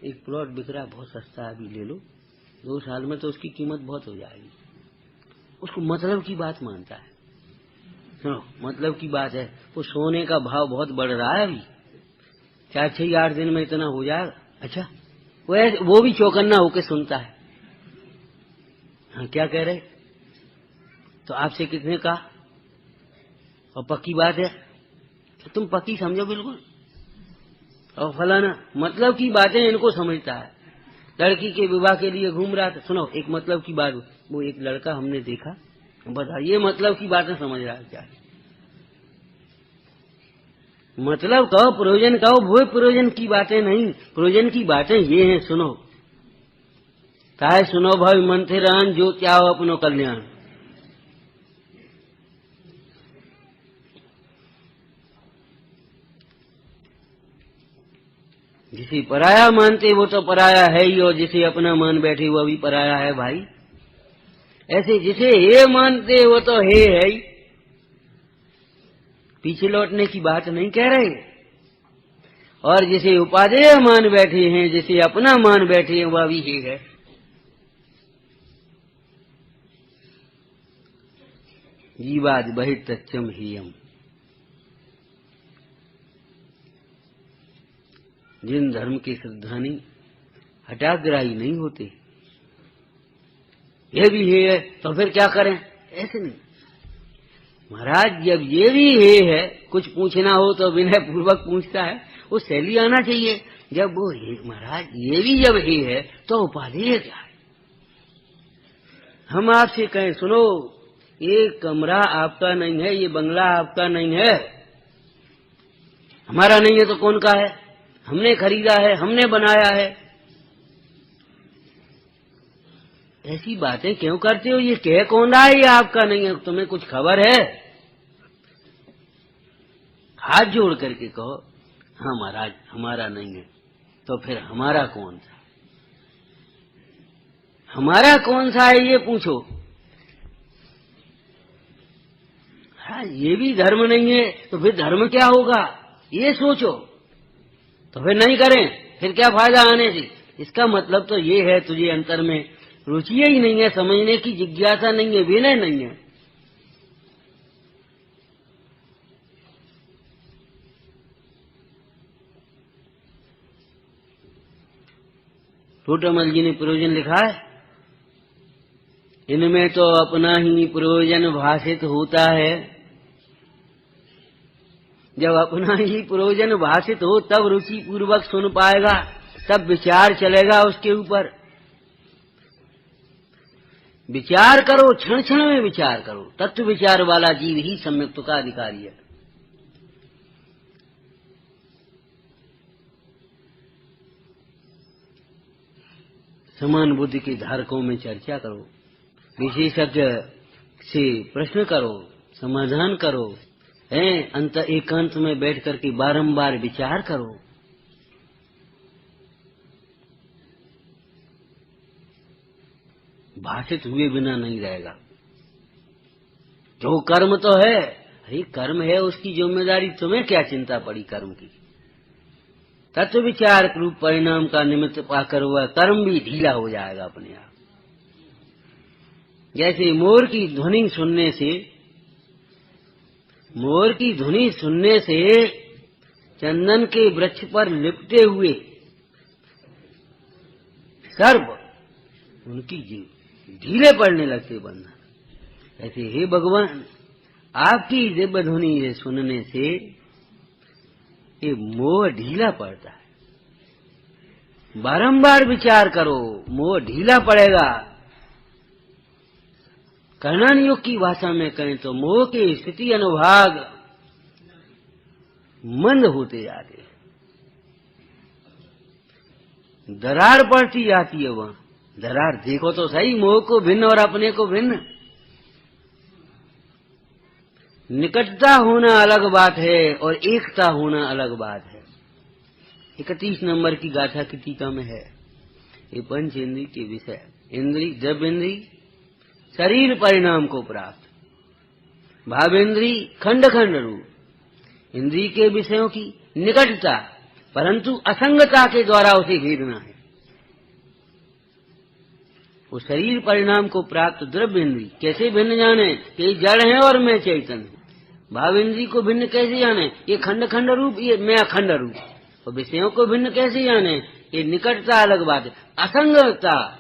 एक प्लॉट बिक रहा बहुत सस्ता है, अभी ले लो, 2 साल में तो उसकी कीमत बहुत हो जाएगी। उसको मतलब की बात मानता है। सुनो, मतलब की बात है, वो सोने का भाव बहुत बढ़ रहा है अभी, 4-6-8 दिन में इतना हो जाएगा। अच्छा, वो भी चौकन्ना होके सुनता है। हाँ, क्या कह रहे? तो आपसे कितने कहा? और पक्की बात है तो तुम पक्की समझो बिल्कुल। और फलाना मतलब की बातें इनको समझता है। लड़की के विवाह के लिए घूम रहा था। सुनो एक मतलब की बात, वो एक लड़का हमने देखा, बता ये मतलब की बातें समझ रहा है क्या? मतलब कहो, प्रयोजन कहो, वो प्रयोजन की बातें नहीं, प्रयोजन की बातें ये हैं। सुनो ताए सुनो भाई मन थे रान, जो क्या हो अपनो कल्याण। जिसे पराया मानते वो तो पराया है ही, और जिसे अपना मान बैठे वो भी पराया है भाई। ऐसे जिसे हे मानते वो तो हे है ही, पीछे लौटने की बात नहीं कह रहे। और जिसे उपादेय मान बैठे हैं, जिसे अपना मान बैठे हैं, वह भी हे है। जीवाद बहित तच्चम हेयम। जिन धर्म के श्रद्धानी हठाग्राही नहीं होते, ये भी है तो फिर क्या करें? ऐसे नहीं महाराज, जब ये भी है, कुछ पूछना हो तो विनय पूर्वक पूछता है, वो शैली आना चाहिए। जब वो महाराज ये भी जब है तो उपाधेय क्या है? हम आपसे कहें सुनो, ये कमरा आपका नहीं है, ये बंगला आपका नहीं है, हमारा नहीं है तो कौन का है? हमने खरीदा है, हमने बनाया है। ऐसी बातें क्यों करते हो? ये कह कौन रहा है ये आपका नहीं है? तुम्हें कुछ खबर है? हाथ जोड़ करके कहो हाँ महाराज हमारा नहीं है। तो फिर हमारा कौन सा? हमारा कौन सा है ये पूछो। हाँ ये भी धर्म नहीं है तो फिर धर्म क्या होगा ये सोचो। तो फिर नहीं करें, फिर क्या फायदा आने से? इसका मतलब तो ये है तुझे अंतर में रुचि ही नहीं है, समझने की जिज्ञासा नहीं है, विनय नहीं है। टोटामल जी ने प्रयोजन लिखा है, इनमें तो अपना ही प्रयोजन भाषित होता है। जब अपना ही प्रयोजन भाषित हो तब रुचि पूर्वक सुन पाएगा, तब विचार चलेगा उसके ऊपर। विचार करो, क्षण क्षण में विचार करो। तत्व विचार वाला जीव ही सम्यक्त्व का अधिकारी है। समान बुद्धि के धारकों में चर्चा करो, विशेषज्ञ से प्रश्न करो, समाधान करो, अंत एकांत में बैठ करके बारंबार विचार करो। भाषित हुए बिना नहीं रहेगा। जो कर्म तो है, अरे कर्म है उसकी जिम्मेदारी, तुम्हें क्या चिंता पड़ी कर्म की? तत्व विचार रूप परिणाम का निमित्त पाकर हुआ कर्म भी ढीला हो जाएगा अपने आप। जैसे मोर की ध्वनि सुनने से चंदन के वृक्ष पर लिपटे हुए सर्प उनकी ढीले पड़ने लगते बंधन। ऐसे हे भगवान आपकी दिव्य ध्वनि सुनने से ये मोह ढीला पड़ता है। बारंबार विचार करो, मोह ढीला पड़ेगा। कर्णन योग की भाषा में कहें तो मोह के स्थिति अनुभाग मंद होते जाते, दरार पड़ती जाती है। वहां दरार देखो तो सही, मोह को भिन्न और अपने को भिन्न। निकटता होना अलग बात है और एकता होना अलग बात है। 31 नंबर की गाथा की टीका में है ये पंच इंद्री के विषय। इंद्री द्रव्य इंद्री शरीर परिणाम को प्राप्त, भाव इंद्री खंड खंड रूप, इंद्री के विषयों की निकटता परंतु असंगता के द्वारा उसे भेदना है। वो शरीर परिणाम को प्राप्त द्रव्य इंद्री कैसे भिन्न जाने कि ये जड़ है और मैं चैतन्य हूँ। भाव इंद्री को भिन्न कैसे जाने, ये खंड खंड रूप, ये मैं अखंड रूप। और विषयों को भिन्न कैसे जाने, ये निकटता अलग बात है। असंगता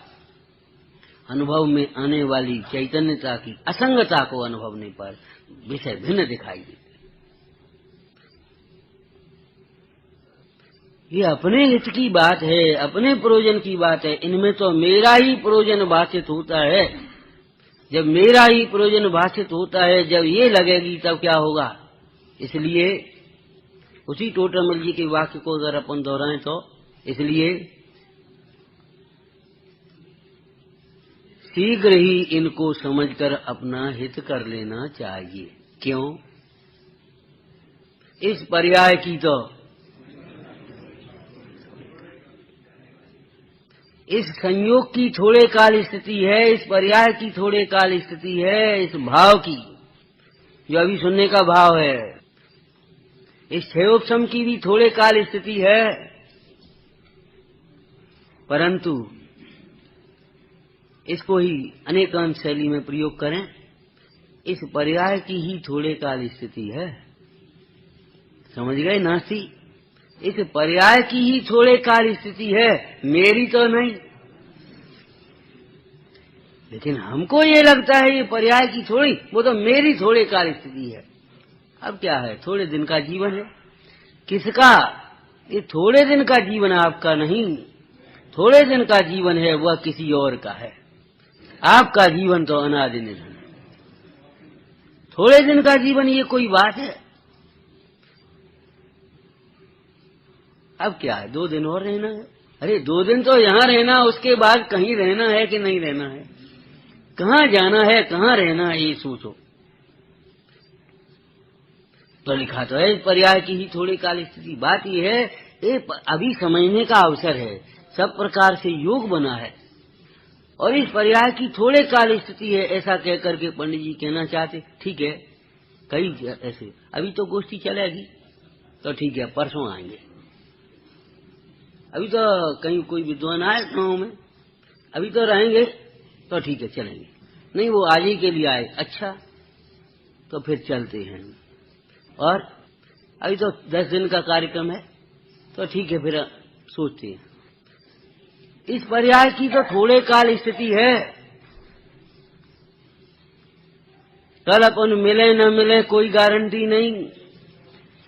अनुभव में आने वाली चैतन्यता की असंगता को अनुभवने पर विषय भिन्न दिखाई देते। ये अपने हित की बात है, अपने प्रयोजन की बात है। इनमें तो मेरा ही प्रयोजन भाषित होता है। जब मेरा ही प्रयोजन भाषित होता है, जब ये लगेगी तब क्या होगा। इसलिए उसी टोटरमल जी के वाक्य को अगर अपन दोहराएं तो, इसलिए शीघ्र ही इनको समझकर अपना हित कर लेना चाहिए। क्यों? इस पर्याय की तो, इस संयोग की थोड़े काल स्थिति है, इस पर्याय की थोड़े काल स्थिति है, इस भाव की जो अभी सुनने का भाव है, इस क्षयोपशम की भी थोड़े काल स्थिति है। परंतु इसको ही अनेकांत शैली में प्रयोग करें, इस पर्याय की ही थोड़े काल स्थिति है। समझ गए नास्ती? इस पर्याय की ही थोड़े काल स्थिति है, मेरी तो नहीं। लेकिन हमको ये लगता है ये पर्याय की थोड़ी, वो तो मेरी थोड़े काल स्थिति है। अब क्या है, थोड़े दिन का जीवन है। किसका? ये थोड़े दिन का जीवन आपका नहीं, थोड़े दिन का जीवन है वह किसी और का है। आपका जीवन तो अनादि निधन है। थोड़े दिन का जीवन ये कोई बात है? अब क्या है, 2 दिन और रहना है। अरे 2 दिन तो यहाँ रहना, उसके बाद कहीं रहना है कि नहीं रहना है, कहाँ जाना है, कहाँ रहना है, ये सोचो। तो लिखा तो है इस पर्याय की ही थोड़ी काल स्थिति। बात ये है, ये अभी समझने का अवसर है, सब प्रकार से योग बना है और इस पर्याय की थोड़े काल स्थिति है, ऐसा कह करके पंडित जी कहना चाहते। ठीक है, कई ऐसे अभी तो गोष्ठी चलेगी तो ठीक है, परसों आएंगे। अभी तो कहीं कोई विद्वान आए गाँव में, अभी तो रहेंगे तो ठीक है, चलेंगे। नहीं, वो आज ही के लिए आए, अच्छा तो फिर चलते हैं। और अभी तो 10 दिन का कार्यक्रम है तो ठीक है, फिर सोचते हैं। इस पर्याय की तो थोड़े काल स्थिति है। कल अपन मिले न मिले कोई गारंटी नहीं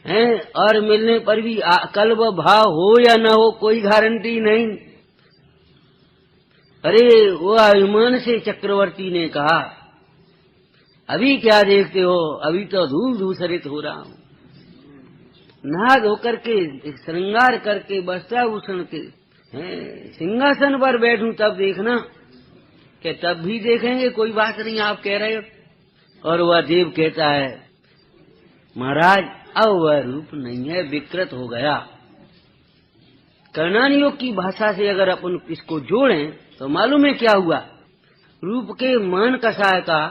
है, और मिलने पर भी कल वो भाव हो या न हो कोई गारंटी नहीं। अरे वो अभिमान से चक्रवर्ती ने कहा, अभी क्या देखते हो, अभी तो धूल धूसरित हो रहा हूं, नहा धोकर के श्रृंगार करके वस्त्राभूषण के सिंहासन पर बैठूं तब देखना, कि तब भी देखेंगे, कोई बात नहीं, आप कह रहे हो। और वह देव कहता है, महाराज अब वह रूप नहीं है, विकृत हो गया। कर्णान योग की भाषा से अगर अपन इसको जोड़ें तो मालूम है क्या हुआ। रूप के मान कषाय का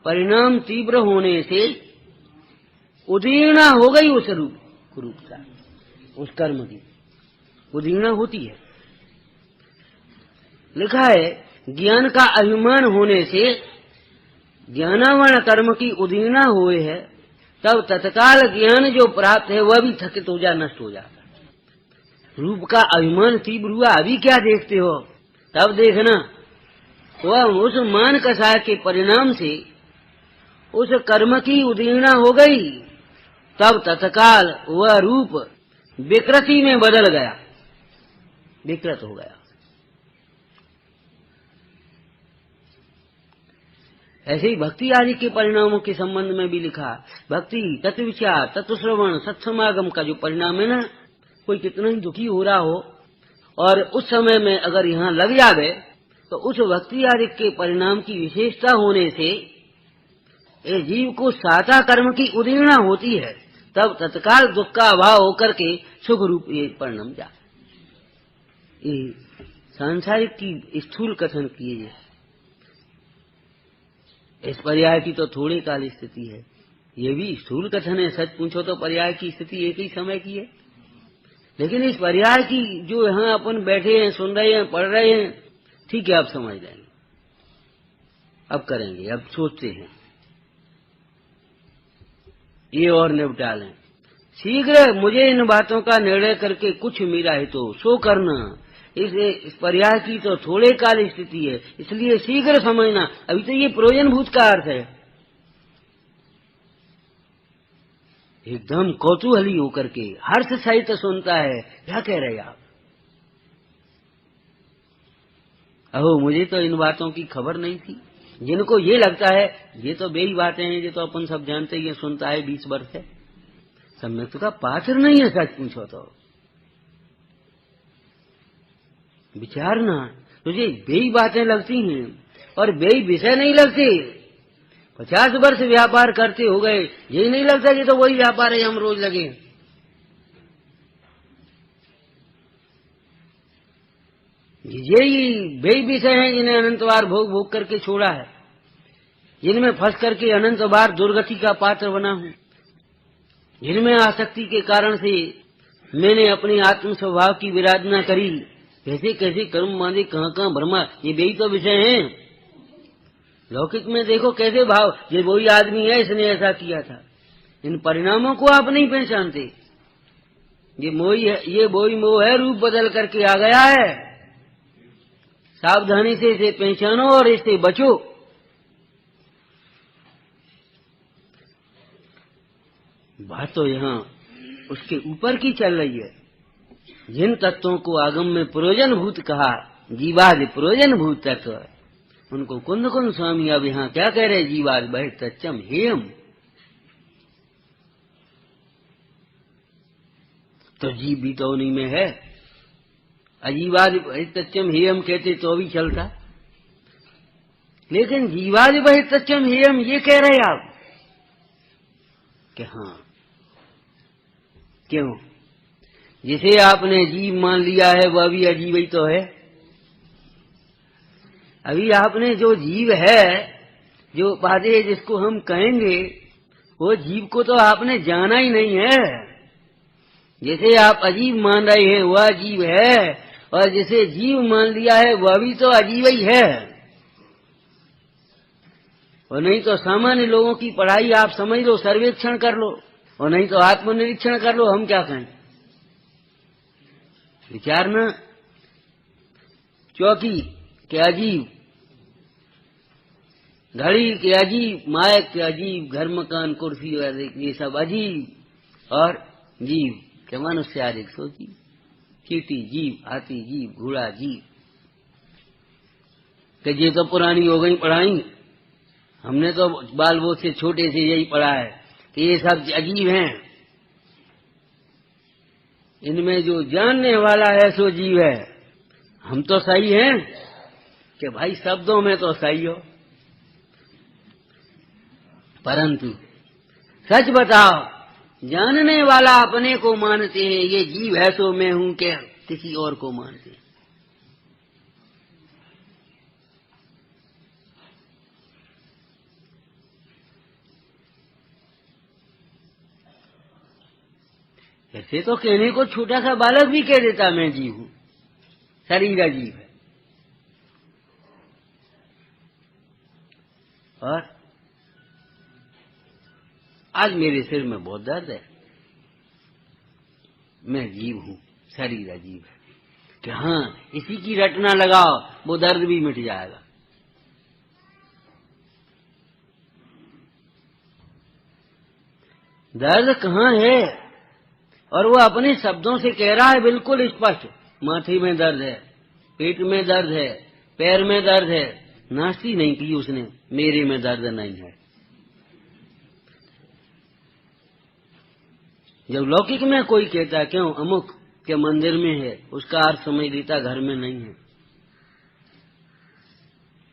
परिणाम तीव्र होने से उदीर्णा हो गई उस रूप का, उस कर्म की उदीर्णा होती है। लिखा है, ज्ञान का अभिमान होने से ज्ञानावर्ण कर्म की उदीर्णा हुए है, तब तत्काल ज्ञान जो प्राप्त है वह भी थकित हो जा, नष्ट हो जाता। रूप का अभिमान तीव्र हुआ, अभी क्या देखते हो, तब देखना वह उस मान कषाय के परिणाम से उस कर्म की उदीर्णा हो गई, तब तत्काल वह रूप विकृति में बदल गया, विकृत हो गया। ऐसे ही भक्ति आदि के परिणामों के संबंध में भी लिखा, भक्ति, तत्विचार, तत्वश्रवण, सत्समागम का जो परिणाम है ना, कोई कितना ही दुखी हो रहा हो और उस समय में अगर यहाँ लग जावे तो उस भक्ति आदि के परिणाम की विशेषता होने से जीव को साता कर्म की उदीर्णा होती है, तब तत्काल दुख का अभाव होकर के सुख रूप ये परिणाम जा। ये सांसारिक की स्थूल कथन किए, इस पर्याय की तो थोड़ी काल स्थिति है, ये भी स्थूल कथन है। सच पूछो तो पर्याय की स्थिति एक ही समय की है, लेकिन इस पर्याय की जो यहाँ अपन बैठे हैं, सुन रहे हैं, पढ़ रहे हैं, ठीक है, अब समझ लेंगे, अब करेंगे, अब सोचते हैं, ये और निपटा लें। शीघ्र मुझे इन बातों का निर्णय करके कुछ मेरा है तो सो करना। इस पर्याय की तो थोड़े काल स्थिति है, इसलिए शीघ्र समझना। अभी तो ये प्रयोजन भूत का अर्थ है, एकदम कौतूहली होकर के हर्ष सहित सुनता है। क्या कह रहे आप? अहो, मुझे तो इन बातों की खबर नहीं थी। जिनको ये लगता है ये तो बेही बातें हैं, ये तो अपन सब जानते ही, ये सुनता है 20 वर्ष से, सम्यक का पात्र नहीं है। सच पूछो तो विचारना, तुझे बेही बातें लगती हैं और बेही विषय नहीं लगते। 50 वर्ष व्यापार करते हो गए, यही नहीं लगता कि तो वही व्यापार है, हम रोज लगे। यही बेही विषय हैं जिन्हें अनंत बार भोग भोग करके छोड़ा है, जिनमें फंस करके अनंत बार दुर्गति का पात्र बना हूं, जिनमें आसक्ति के कारण से मैंने अपनी आत्म स्वभाव की विराधना करी। कैसे कैसे कर्म बांधे, कहाँ कहाँ भ्रमा, ये बेही तो विषय हैं। लौकिक में देखो कैसे भाव, ये वही आदमी है, इसने ऐसा किया था। इन परिणामों को आप नहीं पहचानते। ये मोही है, ये वही मोह है, रूप बदल करके आ गया है। सावधानी से इसे पहचानो और इससे बचो। बात तो यहाँ उसके ऊपर की चल रही है। जिन तत्वों को आगम में प्रयोजन भूत कहा, जीवादि प्रयोजन भूत तत्व, उनको कुंद कुंद स्वामी अब यहाँ क्या कह रहे? जीवादि बहिर्तच्चम हेयम। तो जीव भी तो उन्हीं में है। अजीवादि बहिर्तच्चम हेयम कहते तो भी चलता, लेकिन जीवादि बहिर्तच्चम हेयम ये कह रहे आप कि हाँ, क्यों? जिसे आपने जीव मान लिया है वह भी अजीब ही तो है। अभी आपने जो जीव है, जो उपाधि जिसको हम कहेंगे, वो जीव को तो आपने जाना ही नहीं है। जिसे आप अजीब मान रहे हैं वह अजीब है, और जिसे जीव मान लिया है वह भी तो अजीब ही है। और नहीं तो सामान्य लोगों की पढ़ाई आप समझ लो, सर्वेक्षण कर लो, और नहीं तो आत्मनिरीक्षण कर लो। हम क्या कहें? विचारना, चौकी के अजीब, घड़ी के अजीब, मायक के अजीब, घर मकान कुर्सी ये सब अजीब, और जीव के मनुष्य आदि सोची, चीटी जीव, हाथी जीव, घोड़ा जीव, कि ये तो पुरानी हो गई पढ़ाई। हमने तो बाल बोध से छोटे से यही पढ़ा है कि ये सब अजीब हैं। इनमें जो जानने वाला है सो जीव है। हम तो सही हैं कि भाई शब्दों में तो सही हो, परंतु सच बताओ, जानने वाला अपने को मानते हैं ये जीव है सो मैं हूं, क्या किसी और को मानते हैं? ऐसे तो कहने को छोटा सा बालक भी कह देता मैं जीव हूं, शरीर अजीब है। और आज मेरे सिर में बहुत दर्द है, मैं जीव हूं, शरीर अजीब है। कि हाँ, इसी की रटना लगाओ, वो दर्द भी मिट जाएगा। दर्द कहाँ है? और वो अपने शब्दों से कह रहा है बिल्कुल स्पष्ट, माथे में दर्द है, पेट में दर्द है, पैर में दर्द है। नास्ती नहीं की उसने, मेरे में दर्द नहीं है। जब लौकिक में कोई कहता क्यों अमुक के मंदिर में है, उसका अर्थ समझ लेता घर में नहीं है।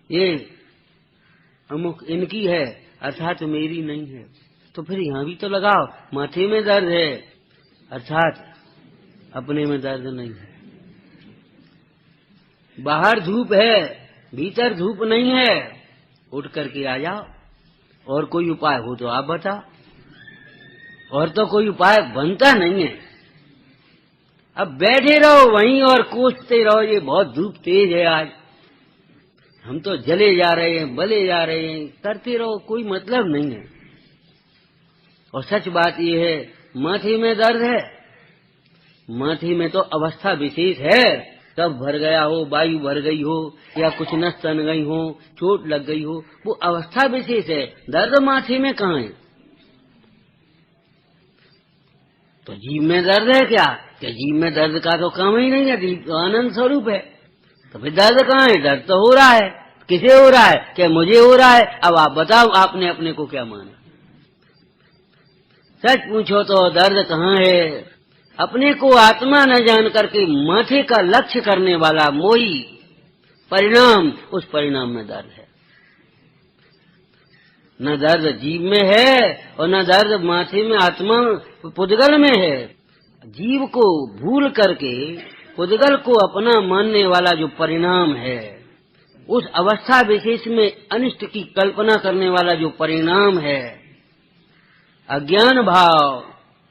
ये अमुक इनकी है अर्थात मेरी नहीं है। तो फिर यहाँ भी तो लगाओ, माथे में दर्द है अर्थात अपने में दर्द नहीं है। बाहर धूप है, भीतर धूप नहीं है। उठ करके आ जाओ, और कोई उपाय हो तो आप बताओ। और तो कोई उपाय बनता नहीं है। अब बैठे रहो वहीं और कोसते रहो, ये बहुत धूप तेज है आज, हम तो जले जा रहे हैं, बले जा रहे हैं, करते रहो, कोई मतलब नहीं है। और सच बात ये है, माथे में दर्द है, माथे में तो अवस्था विशेष है, तब भर गया हो, वायु भर गई हो, या कुछ नस तन गई हो, चोट लग गई हो, वो अवस्था विशेष है। दर्द माथे में कहाँ है? तो जीव में दर्द है क्या? क्या जीव में दर्द का तो काम ही नहीं है, जीव तो आनंद स्वरूप है। तो फिर दर्द कहाँ है? दर्द तो हो रहा है। किसे हो रहा है? क्या मुझे हो रहा है? अब आप बताओ, आपने अपने को क्या माना? सच पूछो तो दर्द कहाँ है? अपने को आत्मा न जान करके माथे का लक्ष्य करने वाला मोही परिणाम, उस परिणाम में दर्द है। न दर्द जीव में है और न दर्द माथे में आत्मा पुद्गल में है। जीव को भूल करके पुद्गल को अपना मानने वाला जो परिणाम है, उस अवस्था विशेष में अनिष्ट की कल्पना करने वाला जो परिणाम है, अज्ञान भाव,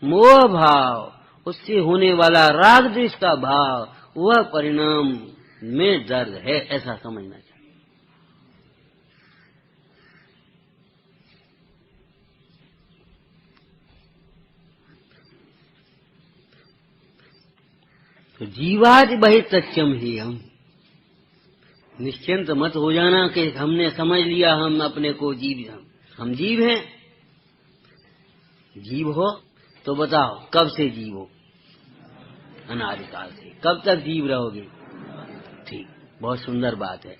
मोह भाव, उससे होने वाला राग द्वेष का भाव, वह परिणाम में दर्द है, ऐसा समझना चाहिए। तो जीवाद बहित सत्यम ही हम, निश्चिंत मत हो जाना कि हमने समझ लिया हम अपने को जीव, हम जीव हैं। जीव हो तो बताओ कब से जीव हो? अनादिकाल से। कब तक जीव रहोगे? ठीक, बहुत सुंदर बात है।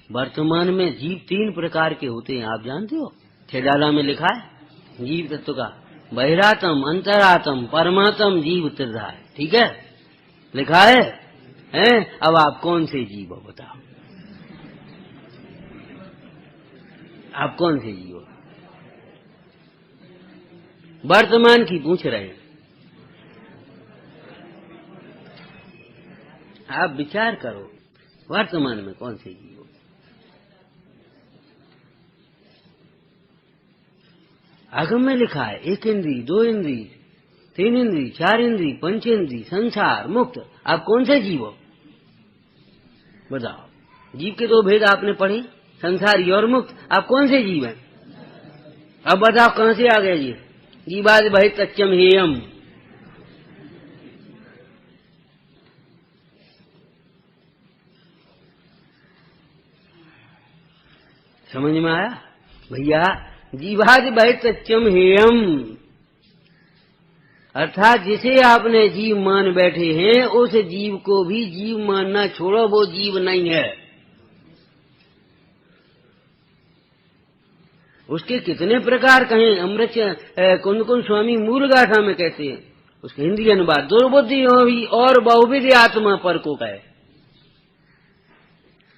वर्तमान में जीव 3 प्रकार के होते हैं, आप जानते हो? ठेडाला में लिखा है जीव तत्व का, बहिरातम, अंतरातम, परमात्म, जीव त्रिधा है। ठीक है, लिखा है, हैं? अब आप कौन से जीव हो बताओ? आप कौन से जीव हो? वर्तमान की पूछ रहे हैं। आप विचार करो, वर्तमान में कौन से जीव हो? आगम में लिखा है 1 इंद्री, 2 इंद्री, 3 इंद्री, 4 इंद्री, 5 इंद्री, संसार, मुक्त। आप कौन से जीव हो बताओ? जीव के 2 भेद आपने पढ़े, संसारी और मुक्त। आप कौन से जीव हैं? अब बताओ कहां से आ गए ये? जीवाद बहित सत्यम हेयम। समझ में आया भैया? जीवाद बहित सत्यम हेयम, अर्थात जिसे आपने जीव मान बैठे हैं, उस जीव को भी जीव मानना छोड़ो, वो जीव नहीं है। उसके कितने प्रकार कहें, अमृत कुंद कुंद स्वामी मूल गाथा में कहते हैं, उसके हिंदी अनुवाद, दुर्बुद्धि और बहुविध आत्मा पर को कहे,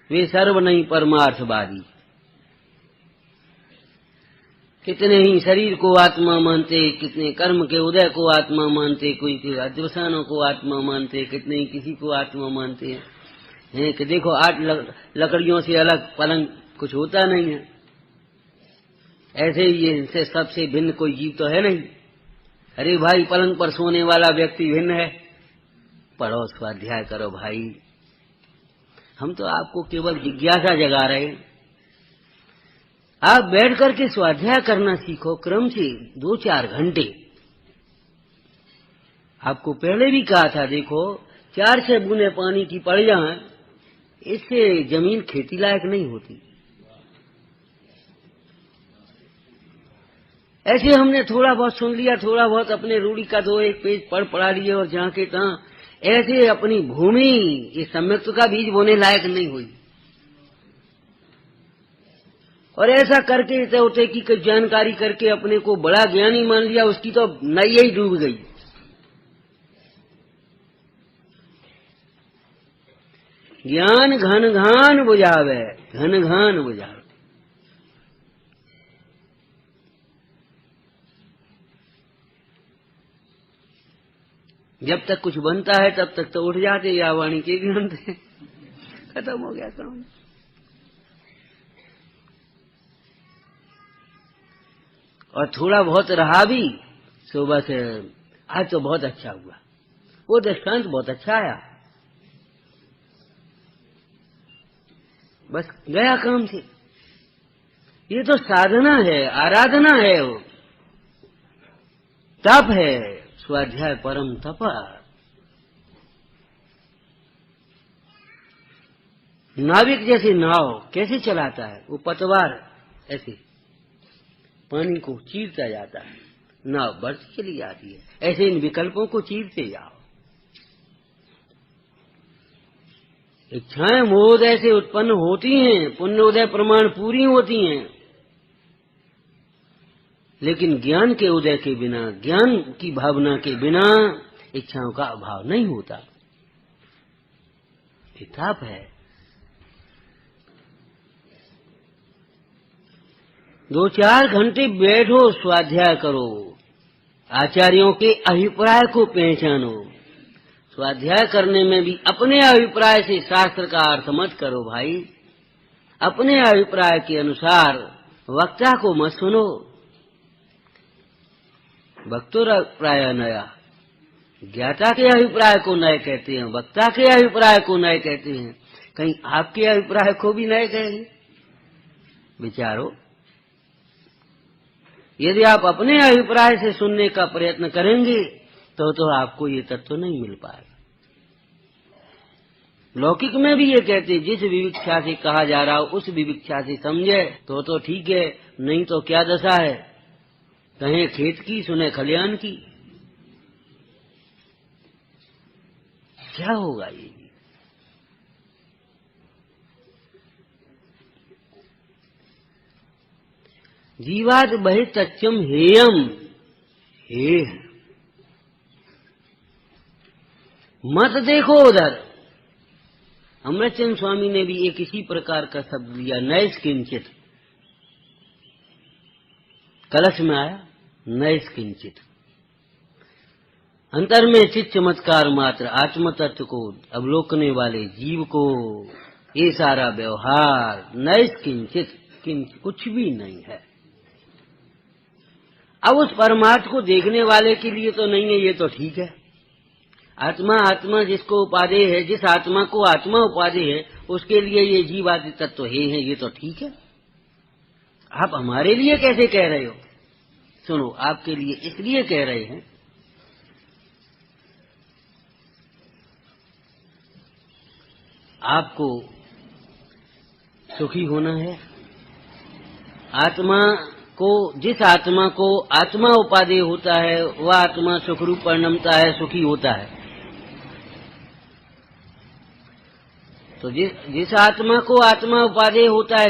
वे सर्व नहीं परमार्थवादी। कितने ही शरीर को आत्मा मानते, कितने कर्म के उदय को आत्मा मानते, कोई अध्यवसानों को आत्मा मानते, कितने ही किसी को आत्मा मानते हैं कि देखो 8 लकड़ियों से अलग पलंग कुछ होता नहीं है। ऐसे ही इनसे सबसे भिन्न कोई जीव तो है नहीं। अरे भाई, पलंग पर सोने वाला व्यक्ति भिन्न है। पढ़ो, स्वाध्याय करो भाई। हम तो आपको केवल जिज्ञासा जगा रहे हैं। आप बैठ करके स्वाध्याय करना सीखो क्रम से 2-4 घंटे। आपको पहले भी कहा था, देखो 4-6 बूंदे पानी की पड़ जाए, इससे जमीन खेती लायक नहीं होती। ऐसे हमने थोड़ा बहुत सुन लिया, थोड़ा बहुत अपने रूढ़ी का 2-1 पेज पढ़ा लिए और जहां के तहां, ऐसे अपनी भूमि ये सम्यक्त्व का बीज बोने लायक नहीं हुई। और ऐसा करके तोते की कुछ जानकारी करके अपने को बड़ा ज्ञानी मान लिया, उसकी तो नैया ही डूब गई। ज्ञान घन घान बुझावे, घन घान बुझावे। जब तक कुछ बनता है तब तक तो उठ जाते, या वाणी के ज्ञान थे, खत्म हो गया काम। और थोड़ा बहुत रहा भी तो बस आज तो बहुत अच्छा हुआ, वो दृष्टांत बहुत अच्छा आया, बस गया काम से। ये तो साधना है, आराधना है, वो तप है, स्वाध्याय परम तप। नाविक जैसे नाव कैसे चलाता है, वो पतवार ऐसे पानी को चीरता जाता है, नाव बढ़ती चली जाती है। ऐसे इन विकल्पों को चीरते जाओ। इच्छाएं मोहोदय से उत्पन्न होती हैं, पुण्योदय प्रमाण पूरी होती हैं, लेकिन ज्ञान के उदय के बिना, ज्ञान की भावना के बिना इच्छाओं का अभाव नहीं होता। किताब है। 2-4 घंटे बैठो, स्वाध्याय करो, आचार्यों के अभिप्राय को पहचानो। स्वाध्याय करने में भी अपने अभिप्राय से शास्त्र का अर्थ मत करो भाई। अपने अभिप्राय के अनुसार वक्ता को मत सुनो। वक्तोरभिप्राय नया, ज्ञाता के अभिप्राय को नए कहते हैं, वक्ता के अभिप्राय को नए कहते हैं। कहीं आपके अभिप्राय को भी नए कहेंगे? विचारो। यदि आप अपने अभिप्राय से सुनने का प्रयत्न करेंगे तो आपको ये तत्व नहीं मिल पाएगा। लौकिक में भी ये कहते, जिस विविक्षा से कहा जा रहा हो उस विविक्षा से समझे तो ठीक है, नहीं तो क्या दशा है, कहें खेत की सुने खलियान की। क्या होगा ये? जीवाद बहितच्चम हेयम, हे मत देखो उधर। अमृतचंद स्वामी ने भी एक इसी प्रकार का शब्द लिया, नैष्किंचित। कलश में आया नैष्किंचित। अंतर में चित्त चमत्कार मात्र, आत्म तत्व को अवलोकने वाले जीव को ये सारा व्यवहार नैष्किंचित, कुछ भी नहीं है। अब उस परमात्मा को देखने वाले के लिए तो नहीं है, ये तो ठीक है। आत्मा आत्मा जिसको उपादेय है, जिस आत्मा को आत्मा उपादेय है, उसके लिए ये जीव आदि तत्व है, ये तो ठीक है। आप हमारे लिए कैसे कह रहे हो? सुनो, आपके लिए इसलिए कह रहे हैं, आपको सुखी होना है। आत्मा को, जिस आत्मा को आत्मा उपादेय होता है, वह आत्मा सुखरूप परिणमता है, सुखी होता है। तो जिस आत्मा को आत्मा उपादेय होता है,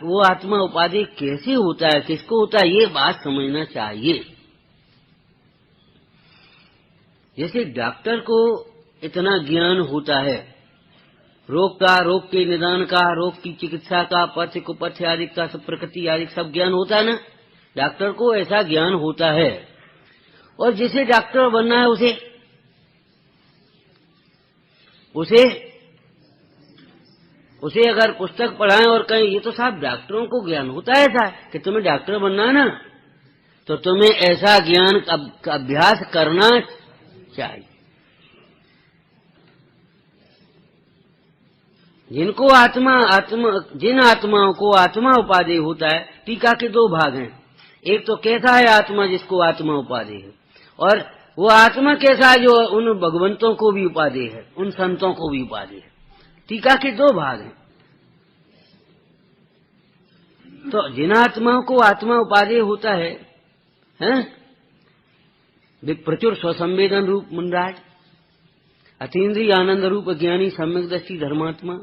वो आत्मा उपादेय कैसे होता है, किसको होता है, ये बात समझना चाहिए। जैसे डॉक्टर को इतना ज्ञान होता है रोग का, रोग के निदान का, रोग की चिकित्सा का, पथ्य कुपथ्य आदि का, सब प्रकृति आदि सब ज्ञान होता है ना, डॉक्टर को ऐसा ज्ञान होता है। और जिसे डॉक्टर बनना है उसे अगर पुस्तक पढ़ाएं और कहें, ये तो साहब डॉक्टरों को ज्ञान होता है ऐसा कि तुम्हें डॉक्टर बनना है ना, तो तुम्हें ऐसा ज्ञान का अभ्यास करना चाहिए। जिन आत्माओं को आत्मा उपादेय होता है, टीका के 2 भाग हैं। एक तो कैसा है आत्मा जिसको आत्मा उपादेय है, और वो आत्मा कैसा है जो उन भगवंतों को भी उपादेय है, उन संतों को भी उपादेय है। टीका के 2 भाग हैं। तो जिन आत्माओं को आत्मा उपादेय होता है, प्रचुर स्वसंवेदन रूप मुनराज, अतीन्द्रिय आनंद रूप ज्ञानी सम्यक दृष्टि धर्मात्मा,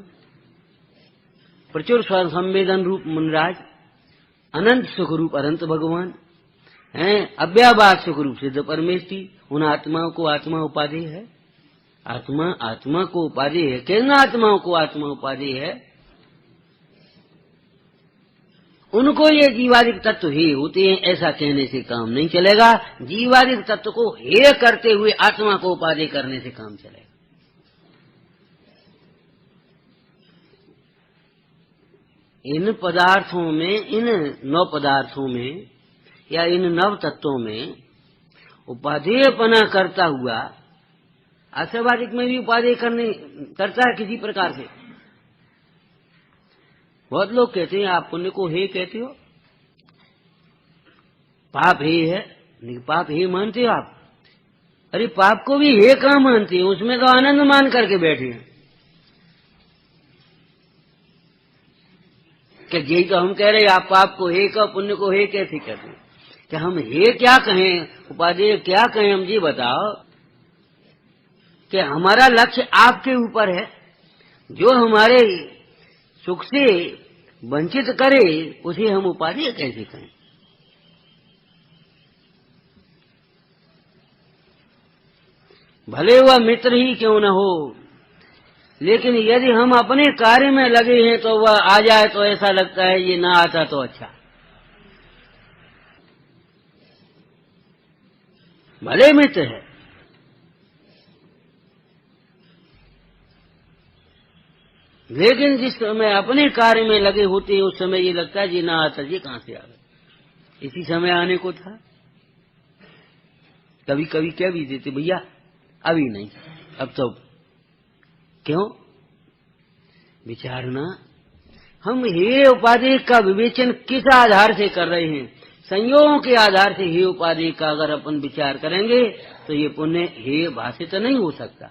प्रचुर स्वसंवेदन रूप मुनराज, अनंत सुख रूप अनंत भगवान हैं, अव्याभास सुख रूप सिद्ध परमेष्टि। उन आत्माओं को आत्मा उपादेय है। आत्मा को उपादेय है। किन आत्माओं को आत्मा उपादेय है? उनको ये जीवादिक तत्व हे होते हैं, ऐसा कहने से काम नहीं चलेगा। जीवादिक तत्व को हे करते हुए आत्मा को उपादेय करने से काम चलेगा। इन पदार्थों में, इन 9 पदार्थों में या इन 9 तत्वों में उपादेयपना करता हुआ, आशावादिक में भी उपादेय करता है किसी प्रकार से। बहुत लोग कहते हैं आप पुण्य को हे कहते हो, पाप हे है, पाप हे मानते हो आप। अरे पाप को भी हे कहाँ मानते हैं, उसमें तो आनंद मान करके बैठे हैं। कि यही तो हम कह रहे हैं, आप पाप को हे कहो, पुण्य को हे कैसे कहते हैं? कि हम हे क्या कहें, उपादेय क्या कहें, हम ये बताओ कि हमारा लक्ष्य आपके ऊपर है। जो हमारे सुख से वंचित करे उसे हम उपादेय कैसे कहें? भले वह मित्र ही क्यों न हो, लेकिन यदि हम अपने कार्य में लगे हैं तो वह आ जाए तो ऐसा लगता है ये ना आता तो अच्छा। भले मित्र है, लेकिन जिस समय अपने कार्य में लगे होते हैं उस समय ये लगता है ये ना आता, ये कहां से आ गया, इसी समय आने को था। कभी कभी कह भी देते भैया अभी नहीं, अब तो क्यों विचारना। हम हे उपादेय का विवेचन किस आधार से कर रहे हैं? संयोगों के आधार से हे उपादेय का अगर अपन विचार करेंगे तो ये पुण्य हे भाषित नहीं हो सकता।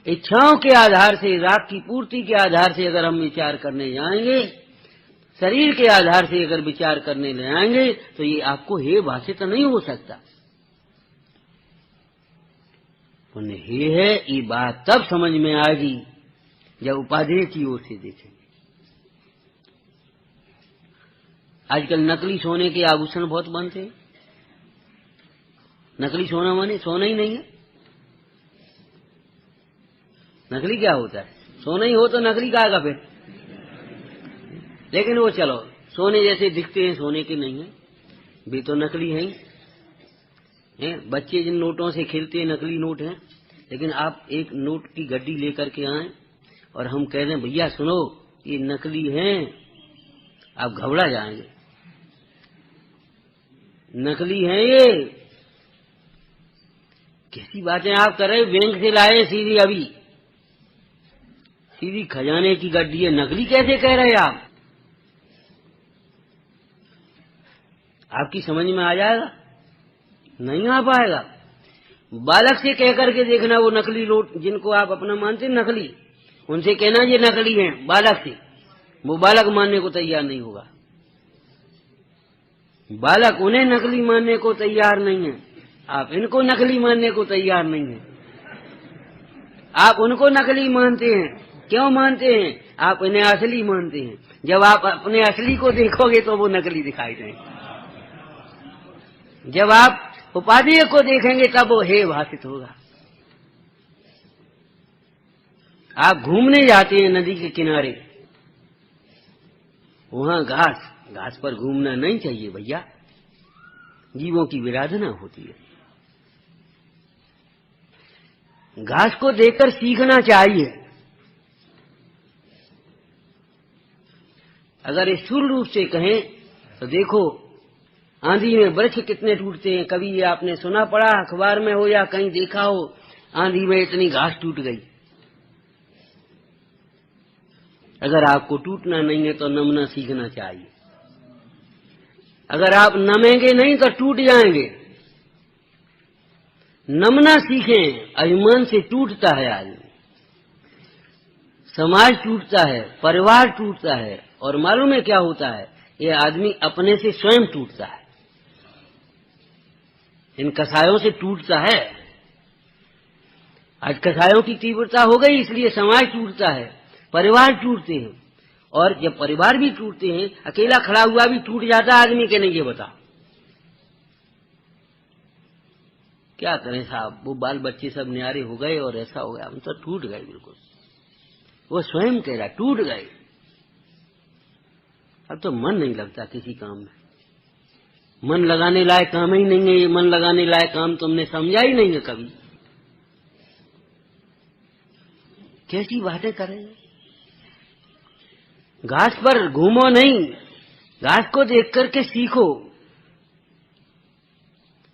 इच्छाओं के आधार से, राग की पूर्ति के आधार से अगर हम विचार करने जाएंगे, शरीर के आधार से अगर विचार करने जाएंगे तो ये आपको हे भाषित नहीं हो सकता। पुण्य हे है, ये बात तब समझ में आएगी जब उपादेय की ओर से देखेंगे। आजकल नकली सोने के आभूषण बहुत बनते हैं। नकली सोना माने सोना ही नहीं है। नकली क्या होता है? सोना ही हो तो नकली का आएगा फिर। लेकिन वो चलो सोने जैसे दिखते हैं, सोने के नहीं है, भी तो नकली है ही हैं। बच्चे जिन नोटों से खेलते हैं नकली नोट हैं। लेकिन आप एक नोट की गड्डी लेकर के आए और हम कह दें भैया सुनो ये नकली हैं, आप घबरा जाएंगे। नकली हैं ये, कैसी बातें आप कर रहे? बैंक से लाए सीधी, अभी सीधी खजाने की गड्डी है, नकली कैसे कह रहे आप? आपकी समझ में आ जाएगा? नहीं आ पाएगा। बालक से कह करके देखना, वो नकली नोट जिनको आप अपना मानते हैं नकली, उनसे कहना ये नकली हैं बालक से, वो बालक मानने को तैयार नहीं होगा। बालक उन्हें नकली मानने को तैयार नहीं है, आप इनको नकली मानने को तैयार नहीं है। आप उनको नकली मानते हैं, क्यों मानते हैं? आप इन्हें असली मानते हैं। जब आप अपने असली को देखोगे तो वो नकली दिखाई देंगे। जब आप उपादेय को देखेंगे तब वो हे भाषित होगा। आप घूमने जाते हैं नदी के किनारे, वहां घास पर घूमना नहीं चाहिए भैया, जीवों की विराधना होती है। घास को देखकर सीखना चाहिए। अगर स्थूल रूप से कहें तो देखो आंधी में वृक्ष कितने टूटते हैं। कभी ये आपने सुना पड़ा अखबार में हो या कहीं देखा हो, आंधी में इतनी घास टूट गई। अगर आपको टूटना नहीं है तो नमना सीखना चाहिए। अगर आप नमेंगे नहीं तो टूट जाएंगे। नमना सीखें। अभिमान से टूटता है आदमी, समाज टूटता है, परिवार टूटता है, और मालूम है क्या होता है? ये आदमी अपने से स्वयं टूटता है, इन कसायों से टूटता है। आज कसायों की तीव्रता हो गई, इसलिए समाज टूटता है, परिवार टूटते हैं। और जब परिवार भी टूटते हैं, अकेला खड़ा हुआ भी टूट जाता है आदमी के। नहीं ये बता क्या करें साहब, वो बाल बच्चे सब न्यारे हो गए और ऐसा हो गया, हम तो टूट गए बिल्कुल। वो स्वयं कह रहा टूट गए। अब तो मन नहीं लगता किसी काम में, मन लगाने लायक काम ही नहीं है। ये मन लगाने लायक काम तुमने समझा ही नहीं है कभी। कैसी बातें कर रहे हैं? घास पर घूमो नहीं, घास को देख करके सीखो,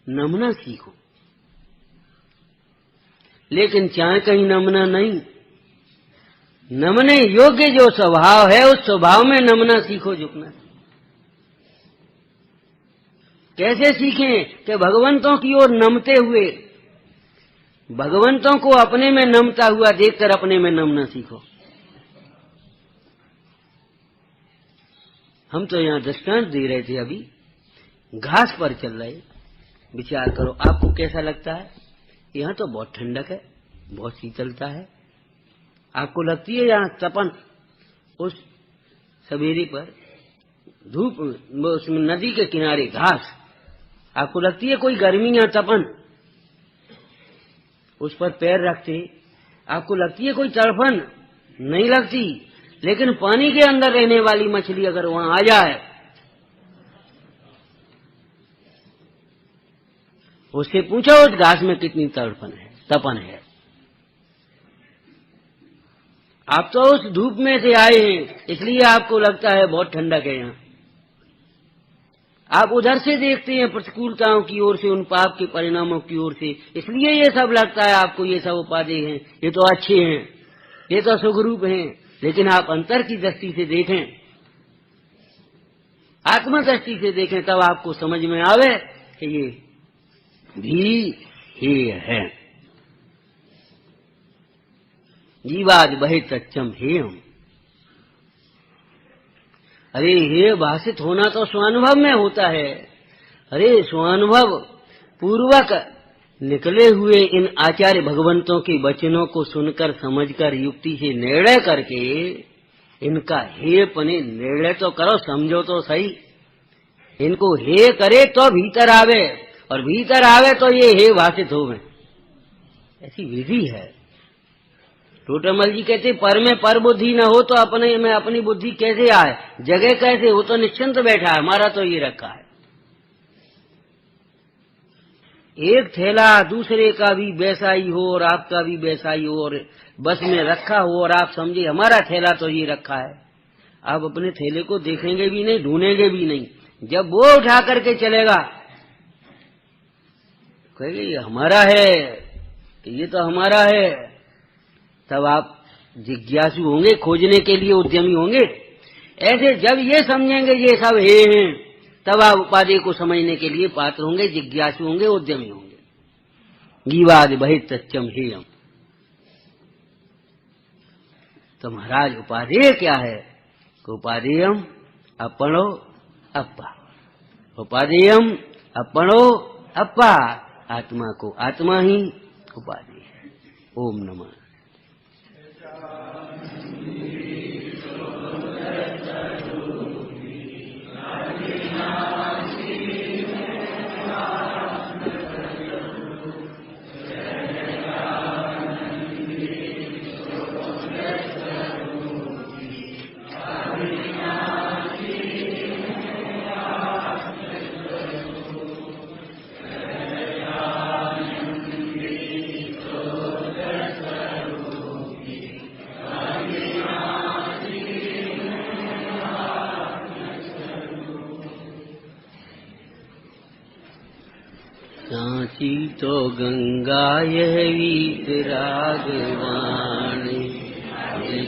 नमना सीखो। लेकिन चाहे कहीं नमना नहीं, नमने योग्य जो स्वभाव है उस स्वभाव में नमना सीखो, झुकना। कैसे सीखें? कि भगवंतों की ओर नमते हुए, भगवंतों को अपने में नमता हुआ देखकर अपने में नमना सीखो। हम तो यहाँ दृष्टांत दे रहे थे अभी घास पर चल रहे, विचार करो आपको कैसा लगता है? यहाँ तो बहुत ठंडक है, बहुत शीतलता है। आपको लगती है यहाँ तपन? उस सवेरे पर धूप, उसमें नदी के किनारे घास, आपको लगती है कोई गर्मी या तपन? उस पर पैर रखते आपको लगती है कोई तड़पन? नहीं लगती। लेकिन पानी के अंदर रहने वाली मछली अगर वहां आ जाए, उससे पूछो उस घास में कितनी तपन है। आप तो उस धूप में से आए हैं, इसलिए आपको लगता है बहुत ठंडक है यहाँ। आप उधर से देखते हैं प्रतिकूलताओं की ओर से, उन पाप के परिणामों की ओर से, इसलिए ये सब लगता है आपको, ये सब उपाधि हैं, ये तो अच्छे हैं, ये तो सुखरूप हैं। लेकिन आप अंतर की दृष्टि से देखें, आत्मा दृष्टि से देखें, तब आपको समझ में आवे कि ये भी ही है। जीवाद बहे तच्चम हेयम। अरे हे भाषित होना तो स्वानुभव में होता है। अरे स्वानुभव पूर्वक निकले हुए इन आचार्य भगवंतों के वचनों को सुनकर, समझकर, युक्ति से निर्णय करके इनका हे पने निर्णय तो करो, समझो तो सही। इनको हे करे तो भीतर आवे, और भीतर आवे तो ये हे भाषित होवे। ऐसी विधि है। टोटमल जी कहते पर में पर बुद्धि न हो तो अपने में अपनी बुद्धि कैसे आए, जगह कैसे? वो तो निश्चिंत बैठा है, हमारा तो ये रखा है। एक थैला दूसरे का भी वैसा ही हो और आपका भी वैसा ही हो, और बस में रखा हो, और आप समझे हमारा थैला तो ये रखा है। आप अपने थैले को देखेंगे भी नहीं, ढूंढेंगे भी नहीं। जब वो उठा करके चलेगा, कहेंगे ये हमारा है, ये तो हमारा है, तब आप जिज्ञासु होंगे, खोजने के लिए उद्यमी होंगे। ऐसे जब ये समझेंगे ये सब हे हैं, तब आप उपाधि को समझने के लिए पात्र होंगे, जिज्ञासु होंगे, उद्यमी होंगे। गीवाद बहित तच्चम हेयम। तो महाराज उपाधेय क्या है? उपाधेयम अपनो अप्पा। उपाधेयम अपनो अप्पा। आत्मा को आत्मा ही उपाधि है। ओम नमः। सांची तो गंगा यह वीत रागवाणी,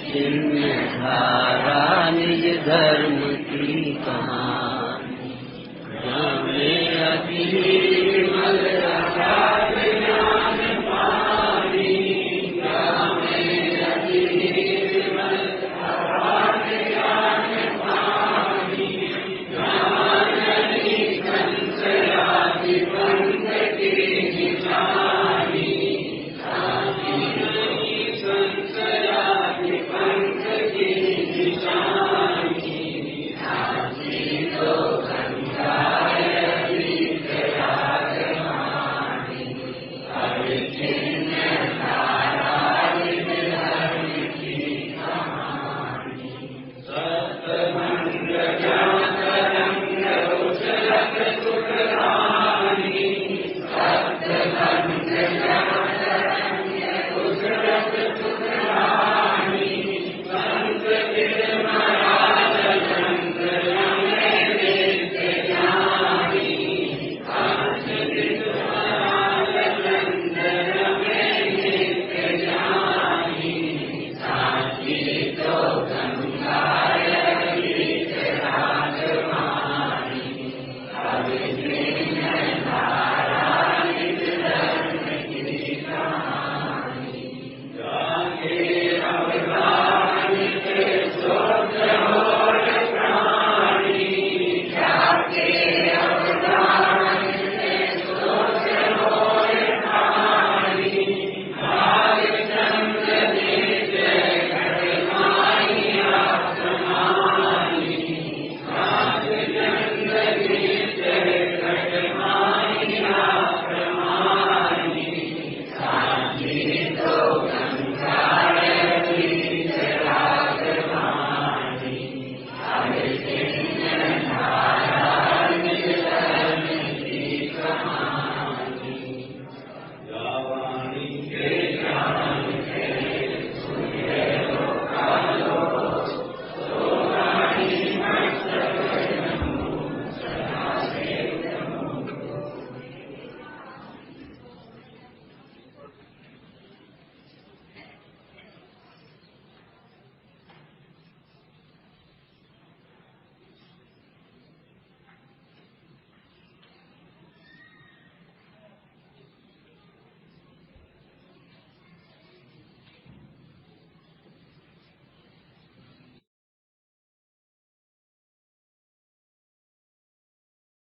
चिन्ह धारा निज धर्म की कहानी, जाने अति